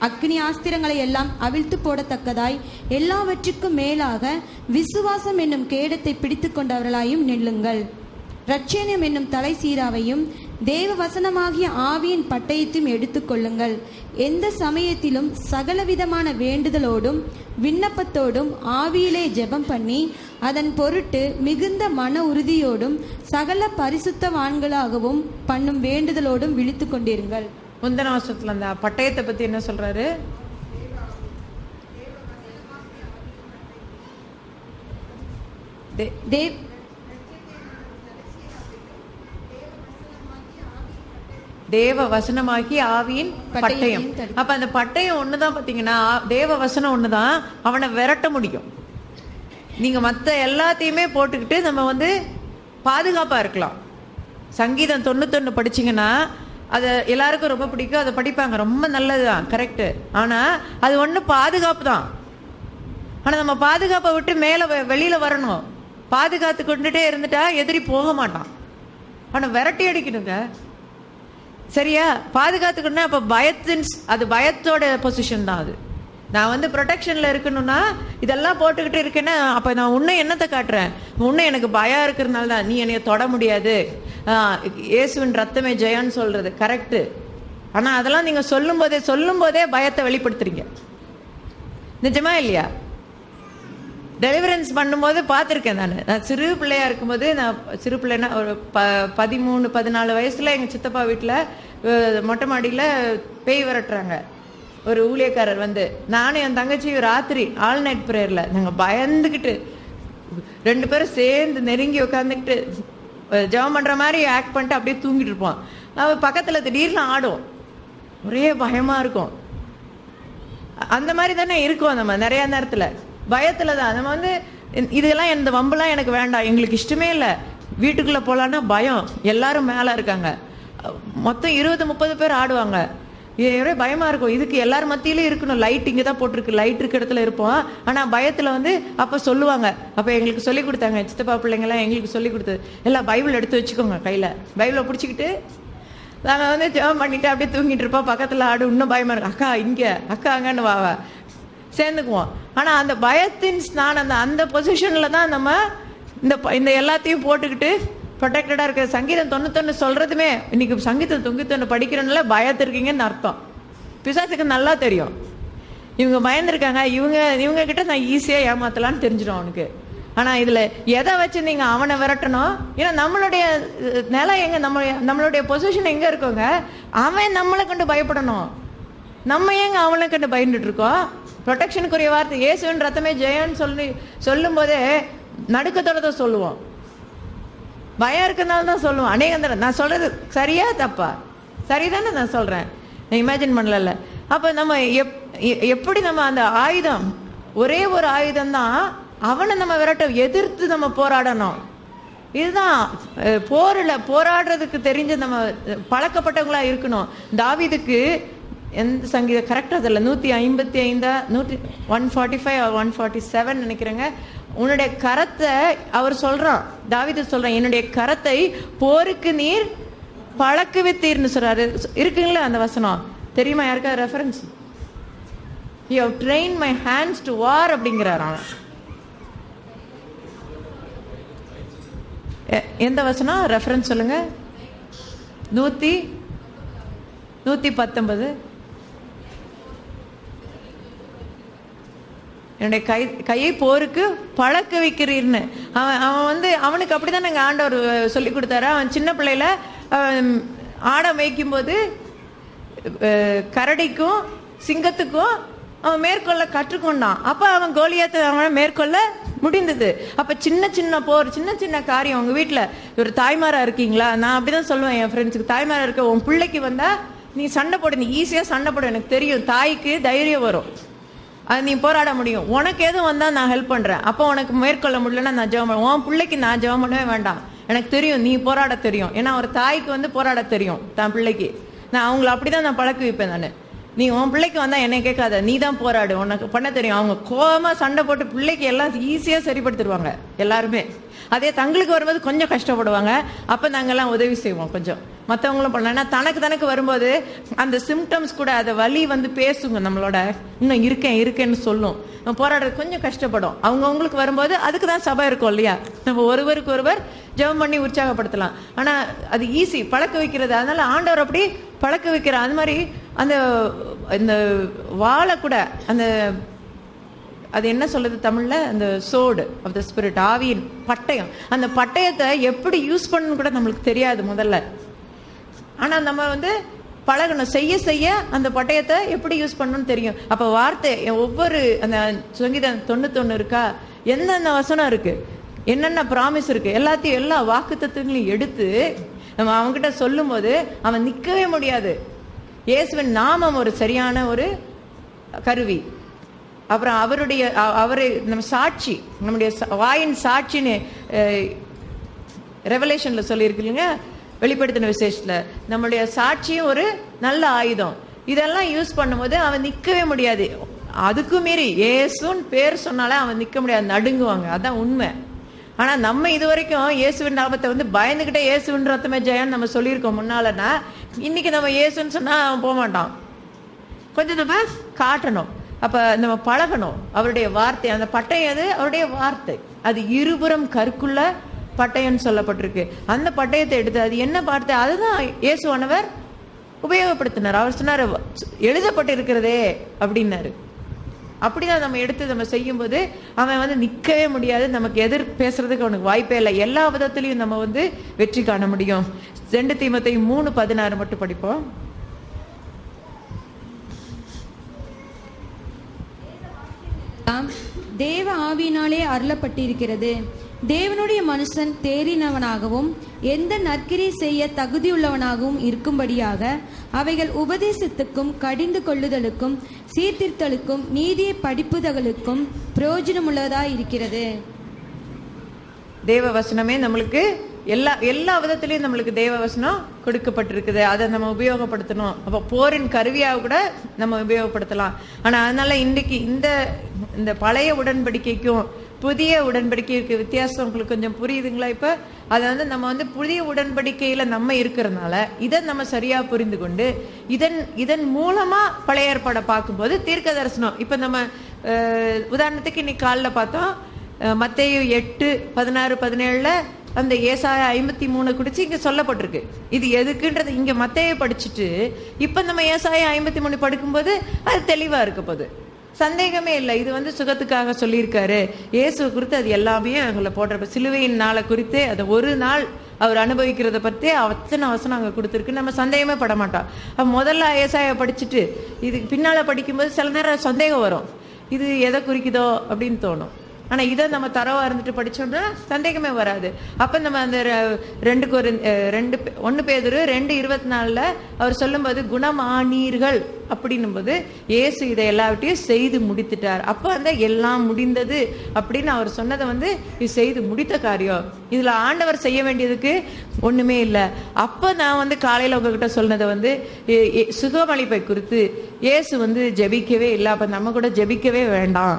அக்னி ஆஸ்திரங்களை எல்லாம் அவிழ்த்து போடத்தக்கதாய் எல்லாவற்றுக்கும் மேலாக விசுவாசம் என்னும் கேடத்தை பிடித்து கொண்டவர்களாயும் நில்லுங்கள். இரட்சணியம் என்னும் தலை சீராவையும் தேவ வசனமாகிய ஆவியின் பட்டயத்தையும் எடுத்துக்கொள்ளுங்கள். எந்த சமயத்திலும் சகலவிதமான வேண்டுதலோடும் விண்ணப்பத்தோடும் ஆவியிலே ஜெபம் பண்ணி அதன் பொருட்டு மிகுந்த மன உறுதியோடும் சகல பரிசுத்தவான்களாகவும் பண்ணும் வேண்டுதலோடும் விழித்து கொண்டிருங்கள். முந்தின வருஷத்துல அந்த பட்டயத்தை பத்தி என்ன சொல்றாரு? தேவ வசனமாகி ஆவியின் பட்டயம். அப்ப அந்த பட்டயம் ஒண்ணுதான் பாத்தீங்கன்னா, தேவ வசனம் ஒண்ணுதான் அவனை விரட்ட முடியும். நீங்க மத்த எல்லாத்தையுமே போட்டுக்கிட்டு நம்ம வந்து பாதுகாப்பா இருக்கலாம். சங்கீதம் 91 படிச்சீங்கன்னா அது எல்லாருக்கும் ரொம்ப பிடிக்கும், அதை படிப்பாங்க, ரொம்ப நல்லதுதான், கரெக்டு. ஆனா அது ஒண்ணு பாதுகாப்பு தான். ஆனா நம்ம பாதுகாப்பை விட்டு வெளியில வரணும். பாதுகாத்து கொண்டுட்டே இருந்துட்டா எதிரி போக மாட்டான். ஆனா விரட்டி அடிக்கணுங்க, சரியா? பாதுகாத்துக்கணும்னா அப்ப அது பயத்தோட பொசிஷன் தான். அது நான் வந்து ப்ரொடெக்ஷன்ல இருக்கணும்னா இதெல்லாம் போட்டுக்கிட்டு இருக்கேன்னா அப்ப நான் உன்னை என்னத்தை காட்டுறேன்? உன்னை எனக்கு பயம் இருக்கிறதுனால தான் நீ என்னைய தொட முடியாது, இயேசுவின் ரத்தமே ஜெயன்னு சொல்றது கரெக்டு. ஆனா அதெல்லாம் நீங்க சொல்லும் போதே பயத்தை வெளிப்படுத்துறீங்க. நிஜமா இல்லையா? டெலிவரன்ஸ் பண்ணும்போது பார்த்துருக்கேன். நான் சிறு பிள்ளையா இருக்கும்போது, நான் சிறு பிள்ளைன்னா ஒரு 13-14 வயசுல எங்க சித்தப்பா வீட்டில் மொட்டை மாடியில் பேய் விரட்டுறாங்க. ஒரு ஊழியக்காரர் வந்து நானும் என் தங்கச்சியும் ராத்திரி ஆல் நைட் ப்ரேயர்ல நாங்கள் பயந்துக்கிட்டு 2 பேரும் சேர்ந்து நெருங்கி உட்காந்துக்கிட்டு ஜெபம் பண்ற மாதிரி ஆக்ட் பண்ணிட்டு அப்படியே தூங்கிட்டு இருப்போம். அவன் பக்கத்துல திடீர்னு ஆடும், ஒரே பயமா இருக்கும். அந்த மாதிரி தானே இருக்கும் நம்ம நிறைய நேரத்துல, பயத்துல தான். நம்ம வந்து இதெல்லாம் இந்த வம்பெல்லாம் எனக்கு வேண்டாம், எங்களுக்கு இஷ்டமே இல்லை, வீட்டுக்குள்ள போலான்னா பயம், எல்லாரும் மேல இருக்காங்க, மொத்தம் 20-30 பேர் ஆடுவாங்க, ஒரே பயமா இருக்கும். இதுக்கு எல்லாரும் மத்தியிலும் இருக்கணும். லைட் இங்கே தான் போட்டிருக்கு, லைட் இருக்க இடத்துல இருப்போம். ஆனா பயத்துல வந்து அப்ப சொல்லுவாங்க, அப்ப எங்களுக்கு சொல்லி கொடுத்தாங்க சித்தப்பா பிள்ளைங்கெல்லாம் எங்களுக்கு சொல்லி கொடுத்தது, எல்லாம் பைபிள் எடுத்து வச்சுக்கோங்க, கையில பைபிளை பிடிச்சிக்கிட்டு நாங்க வந்து ஜெபம் பண்ணிட்டு அப்படியே தூங்கிட்டு இருப்போம். பக்கத்துல ஆடு, இன்னும் பயமா இருக்கும், அக்கா இங்க அக்கா அங்கன்னு வாவ சேர்ந்துக்குவோம். ஆனா அந்த பயத்தின் ஸ்நானம், அந்த பொசிஷன்ல தான் நம்ம இந்த எல்லாத்தையும் போட்டுக்கிட்டு ப்ரொடெக்டடா இருக்க. சங்கீதம் 91 சொல்றதுமே, இன்னைக்கு சங்கீதம் 91 படிக்கிறனால பயத்திருக்கீங்கன்னு அர்த்தம். பிசாசுக்கு நல்லா தெரியும் இவங்க பயந்துருக்காங்க, இவங்க கிட்ட நான் ஈஸியா ஏமாத்தலான்னு தெரிஞ்சிடும் அவனுக்கு. ஆனா இதுல எதை வச்சு நீங்க அவனை விரட்டணும்? ஏன்னா நம்மளுடைய நிலம் எங்க, நம்மளுடைய பொசிஷன் எங்க இருக்கோங்க, அவன் நம்மளை கண்டு பயப்படணும். நம்ம ஏங்க அவனை கண்டு பயந்துட்டு இருக்கோம்? ப்ரொடெக்ஷனுக்குரிய வார்த்தை இயேசுவின் ரத்தமே ஜெயன்னு சொல்லும் போதே நடுக்கத்தோட தான் சொல்லுவோம், பயம் இருக்கிறதுனால தான் சொல்லுவோம். அநேக நான் சொல்றது சரியா தப்பா? சரிதானே நான் சொல்றேன், நான் இமேஜின் பண்ணல. அப்ப நம்ம எப்படி நம்ம அந்த ஆயுதம், ஒரே ஒரு ஆயுதம் தான், அவனை நம்ம விரட்ட எதிர்த்து நம்ம போராடணும். இதுதான் போராடுறதுக்கு தெரிஞ்ச நம்ம பழக்கப்பட்டவங்களா இருக்கணும். தாவீதுக்கு எந்த சங்கீதம் கரெக்டா தெரியல, 155 145 147 நினைக்கிறேங்க, உன்னுடைய கரத்தை அவர் சொல்றான், தாவீது சொல்றான், என்னுடைய கரத்தை போருக்கு நீர் பழக்குவித்தீர்னு சொல்றாரு. இருக்குங்களா அந்த வசனம்? தெரியுமா யாருக்கா reference? You have train my hands to war அப்படிங்கிறார் அவன். எந்த வசனம் ரெஃபரன்ஸ் சொல்லுங்க? 119. என்னுடைய கையை போருக்கு பழக்க வைக்கிறீர்னு அவன் அவனுக்கு அப்படிதான் நாங்கள் ஆண்டவர் சொல்லி கொடுத்தாரு. அவன் சின்ன பிள்ளையில ஆடை மேய்க்கும் போது கரடிக்கும் சிங்கத்துக்கும் அவன் மேற்கொள்ள கற்றுக்கொண்டான். அப்ப அவன் கோலியாத்தை அவன் மேற்கொள்ள முடிந்தது. அப்ப சின்ன சின்ன போர், சின்ன சின்ன காரியம். உங்க வீட்டுல ஒரு தாய்மாரா இருக்கீங்களா? நான் அப்படிதான் சொல்லுவேன் என் ஃப்ரெண்ட்ஸுக்கு, தாய்மாரா இருக்க உன் பிள்ளைக்கு வந்தா நீ சண்டை போடு, நீ ஈஸியா சண்டை போடு, எனக்கு தெரியும். தாய்க்கு தைரியம் வரும், அது நீ போராட முடியும். உனக்கு எதுவும் வந்தா நான் ஹெல்ப் பண்றேன். அப்போ உனக்கு மேற்கொள்ள முடியலன்னா நான் ஜெபம் பண்ணுவேன். உன் பிள்ளைக்கு நான் ஜெபம் பண்ணவே வேண்டாம், எனக்கு தெரியும் நீ போராட தெரியும். ஏன்னா ஒரு தாய்க்கு போராட தெரியும் தான் பிள்ளைக்கு. நான் அவங்கள அப்படிதான் நான் பழக்க வைப்பேன். நான் நீ உன் பிள்ளைக்கு வந்தா என்னை கேட்காத, நீ தான் போராடு, உனக்கு பண்ண தெரியும். அவங்க கோபமா சண்டை போட்டு பிள்ளைக்கு எல்லாம் ஈஸியா சரிப்படுத்திடுவாங்க எல்லாருமே. அதே தங்களுக்கு வரும்போது கொஞ்சம் கஷ்டப்படுவாங்க. அப்ப நாங்கெல்லாம் உதவி செய்வோம் கொஞ்சம், மற்றவங்களும் பண்ணலாம். தனக்கு வரும்போது அந்த சிம்டம்ஸ் கூட அதை வலி பேசுங்க நம்மளோட, இன்னும் இருக்கேன்னு சொல்லும். போராடுறது கொஞ்சம் கஷ்டப்படும். அவங்களுக்கு வரும்போது அதுக்கு தான் சபை இருக்கும் இல்லையா? நம்ம ஒருவருக்கு ஒருவர் ஜெபம் பண்ணி உற்சாகப்படுத்தலாம். ஆனா அது ஈஸி பழக்க வைக்கிறது. அதனால ஆண்டவர் அப்படி பழக்க வைக்கிறார். அது மாதிரி இந்த வாழை கூட அது என்ன சொல்லுது தமிழ்ல, அந்த சோடு ஆஃப் த ஸ்பிரிட், ஆவியின் பட்டயம். அந்த பட்டயத்தை எப்படி யூஸ் பண்ணணும் கூட நம்மளுக்கு தெரியாது முதல்ல. ஆனா நம்ம பழகணும், செய்ய அந்த பட்டயத்தை எப்படி யூஸ் பண்ணணும்னு தெரியும். அப்ப வார்த்தை ஒவ்வொரு அந்த சங்கீதம் 91 இருக்கா, எந்தெந்த வசனம் இருக்கு, என்னென்ன ப்ராமிஸ் இருக்கு, எல்லாத்தையும் எல்லா வாக்குத்தத்தங்களையும் எடுத்து நம்ம அவன்கிட்ட சொல்லும் போது அவன் நிற்கவே முடியாது. இயேசுவின் நாமம் ஒரு சரியான ஒரு கருவி. அப்புறம் அவரு நம்ம சாட்சி, நம்முடைய வாயின் சாட்சின்னு ரெவலேஷன்ல சொல்லியிருக்கீங்க, வெளிப்படுத்தின விசேஷத்துல நம்மளுடைய சாட்சியும் ஒரு நல்ல ஆயுதம். இதெல்லாம் யூஸ் பண்ணும்போது அவன் நிற்கவே முடியாது. அதுக்கு மீறி இயேசுன்னு பேர் சொன்னாலே அவன் நிற்க முடியாது, நடுங்குவாங்க. அதான் உண்மை. ஆனா நம்ம இது வரைக்கும் இயேசுவின் நாமத்தை பயந்துகிட்டே இயேசுவின் ரத்தமே ஜெயன்னு நம்ம சொல்லியிருக்கோம் முன்னாலன்னா. இன்னைக்கு நம்ம இயேசுன்னு சொன்னா அவன் போக மாட்டான். கொஞ்சம் நம்ம காட்டணும். அப்ப நம்ம பழகணும் அவருடைய வார்த்தை. அந்த பட்டயம் அது அவருடைய வார்த்தை. அது இருபுறம் கற்குள்ள பட்டயம்னு சொல்லப்பட்டிருக்கு. அந்த பட்டயத்தை எடுத்து அது என்ன வார்த்தை, அதுதான் இயேசுவானவர் உபயோகப்படுத்தினார். அவர் சொன்னார் எழுதப்பட்டு இருக்கிறதே அப்படின்னாரு. அப்படிதான் நம்ம எடுத்து நம்ம செய்யும் போது அவன் நிற்கவே முடியாது. நமக்கு எதிர் பேசுறதுக்கு அவனுக்கு வாய்ப்பே இல்லை. எல்லா விதத்திலையும் நம்ம வெற்றி காண முடியும். 2 தீமோத்தேயு 3:16 மட்டும் படிப்போம். தேவ ஆவியினாலே அருளப்பட்டிருக்கிறது, தேவனுடைய மனுஷன் தேறினவனாகவும் எந்த நற்கிரி செய்ய தகுதியுள்ளவனாகவும் இருக்கும்படியாக அவைகள் உபதேசத்துக்கும் கடிந்து கொள்ளுதலுக்கும் சீர்திருத்தலுக்கும் நீதியை படிப்புதலுக்கும் பிரயோஜனமுள்ளதாய் இருக்கிறது. தேவ வசனமே நம்மளுக்கு எல்லா விதத்திலையும் நம்மளுக்கு தேவ வசனம் கொடுக்கப்பட்டிருக்குது. அதை நம்ம உபயோகப்படுத்தணும். அப்போ போரின் கருவியாக கூட நம்ம உபயோகப்படுத்தலாம். ஆனா அதனால இன்றைக்கு இந்த பழைய உடன்படிக்கைக்கும் புதிய உடன்படிக்கைக்கு வித்தியாசம் உங்களுக்கு கொஞ்சம் புரியுதுங்களா? இப்ப அதை நம்ம புதிய உடன்படிக்கையில நம்ம இருக்கிறதுனால இதை நம்ம சரியா புரிந்து கொண்டு இதன் மூலமா பழைய ஏற்பாடை பார்க்கும்போது தீர்க்க தரிசனம். இப்ப நம்ம உதாரணத்துக்கு இன்னைக்கு காலைல பார்த்தோம், மத்தேயு 8:16-17 அந்த ஏசாயா 53 குறிச்சு இங்க சொல்லப்பட்டிருக்கு. இது எதுக்குன்றது இங்க மத்தேயு படிச்சுட்டு இப்ப நம்ம ஏசாயா 53 படிக்கும்போது அது தெளிவா இருக்க போகுது, சந்தேகமே இல்லை. இது சுகத்துக்காக சொல்லியிருக்காரு. இயேசு குறித்து அது எல்லாமே அவங்கள போடுற சிலுவையின் நாளை குறித்து அதை ஒரு நாள் அவர் அனுபவிக்கிறத பற்றி அத்தனை வசனம் அங்கே கொடுத்துருக்கு. நம்ம சந்தேகமே பட மாட்டோம். முதல்ல ஏசாயா படிச்சுட்டு இதுக்கு பின்னால படிக்கும்போது சில நேரம் சந்தேகம் வரும், இது எதை குறிக்குதோ அப்படின்னு தோணும். ஆனா இதை நம்ம தரவா இருந்துட்டு படிச்சோம்னா சந்தேகமே வராது. அப்ப நம்ம அந்த 1 பேதுரு 2:24 அவர் சொல்லும்போது குணமானீர்கள் அப்படின்னும் போது இயேசு இதை எல்லாவற்றையும் செய்து முடித்துட்டார். அப்ப எல்லாம் முடிந்தது அப்படின்னு அவர் சொன்னதை இது செய்து முடித்த காரியம். இதுல ஆண்டவர் செய்ய வேண்டியதுக்கு ஒண்ணுமே இல்லை. அப்ப நான் காலையில உங்ககிட்ட சொன்னதை சுகமளிப்பை குறித்து இயேசு ஜெபிக்கவே இல்லை. அப்ப நம்ம கூட ஜெபிக்கவே வேண்டாம்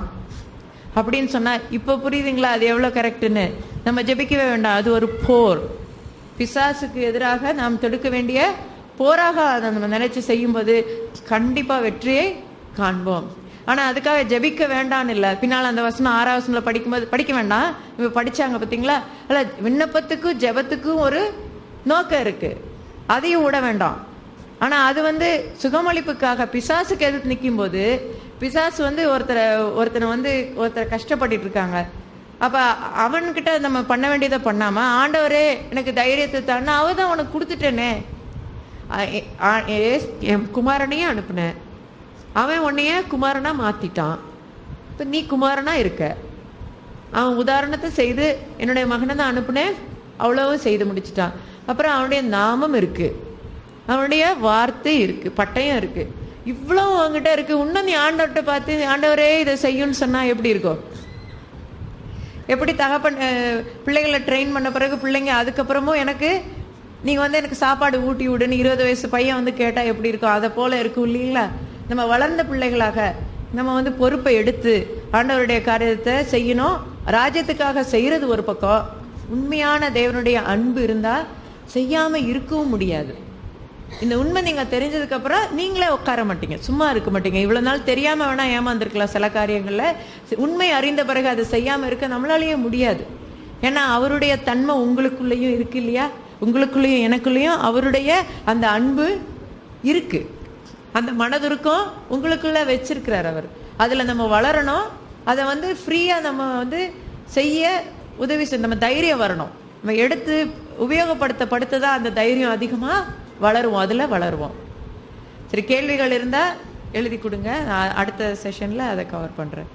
அப்படின்னு சொன்னா இப்ப புரியுதுங்களா அது எவ்வளவு கரெக்ட்னு? நம்ம ஜெபிக்கவே வேண்டாம். அது ஒரு போர், பிசாசுக்கு எதிராக நாம் தொடுக்க வேண்டிய போராக அதை நம்ம நினைச்சு செய்யும்போது கண்டிப்பா வெற்றியை காண்போம். ஆனா அதுக்காக ஜெபிக்க வேண்டான்னு இல்லை. பின்னால் அந்த வசனம் 6ஆம் வசனத்துல படிக்கும்போது படிக்க வேண்டாம், இப்ப படிச்சாங்க பார்த்தீங்களா? அல்ல, விண்ணப்பத்துக்கும் ஜெபத்துக்கும் ஒரு நோக்கம் இருக்கு, அதையும் விட வேண்டாம். ஆனா அது சுகமளிப்புக்காக பிசாசுக்கு எதிர்த்து நிற்கும் போது, பிசாசு ஒருத்தரை கஷ்டப்பட்டு இருக்காங்க. அப்ப அவன்கிட்ட நம்ம பண்ண வேண்டியதை பண்ணாம, ஆண்டவரே எனக்கு தைரியத்தை தானே, அவதான் உனக்கு கொடுத்துட்டேனே, என் குமாரனையே அனுப்புனேன், அவன் உன்னைய குமாரனா மாத்திட்டான், இப்ப நீ குமாரனா இருக்க. அவன் உதாரணத்தை செய்து என்னுடைய மகனை தான் அனுப்புனேன், அவ்வளவும் செய்து முடிச்சிட்டான். அப்புறம் அவனுடைய நாமம் இருக்கு, அவனுடைய வார்த்தை இருக்கு, பட்டயம் இருக்கு, இவ்வளவு அவங்ககிட்ட இருக்கு. இன்னும் நீ ஆண்டவர்கிட்ட பார்த்து ஆண்டவரே இதை செய்யும்னு சொன்னா எப்படி இருக்கும்? எப்படி பிள்ளைகளை ட்ரெயின் பண்ண பிறகு பிள்ளைங்க அதுக்கப்புறமும் எனக்கு நீங்க எனக்கு சாப்பாடு ஊட்டி விடுன்னு 20 வயசு பையன் கேட்டா எப்படி இருக்கும்? அதை போல இருக்கும் இல்லைங்களா? நம்ம வளர்ந்த பிள்ளைகளாக நம்ம பொறுப்பை எடுத்து ஆண்டவருடைய காரியத்தை செய்யணும். ராஜ்யத்துக்காக செய்யறது ஒரு பக்கம், உண்மையான தேவனுடைய அன்பு இருந்தா செய்யாம இருக்கவும் முடியாது. இந்த உண்மை நீங்க தெரிஞ்சதுக்கு அப்புறம் நீங்களே உட்கார மாட்டீங்க, சும்மா இருக்க மாட்டீங்க. இவ்வளவு நாள் தெரியாம வேணா ஏமாந்துருக்கலாம் சில காரியங்கள்ல, உண்மை அறிந்த பிறகு அதை செய்யாம இருக்க நம்மளாலேயே முடியாது. ஏன்னா அவருடைய தன்மை உங்களுக்குள்ளேயும் இருக்கு இல்லையா? உங்களுக்குள்ளேயும் எனக்குள்ளேயும் அவருடைய அந்த அன்பு இருக்கு, அந்த மனதுருக்கம் உங்களுக்குள்ள வச்சிருக்கிறார் அவர். அதுல நம்ம வளரணும், அதை ஃப்ரீயா நம்ம செய்ய உதவி செய்ய நம்ம தைரியம் வரணும். நம்ம எடுத்து உபயோகப்படுத்ததான் அந்த தைரியம் அதிகமா வளருவோம், அதுல வளருவோம். சரி, கேள்விகள் இருந்தா எழுதி கொடுங்க, நான் அடுத்த செஷன்ல அதை கவர் பண்றேன்.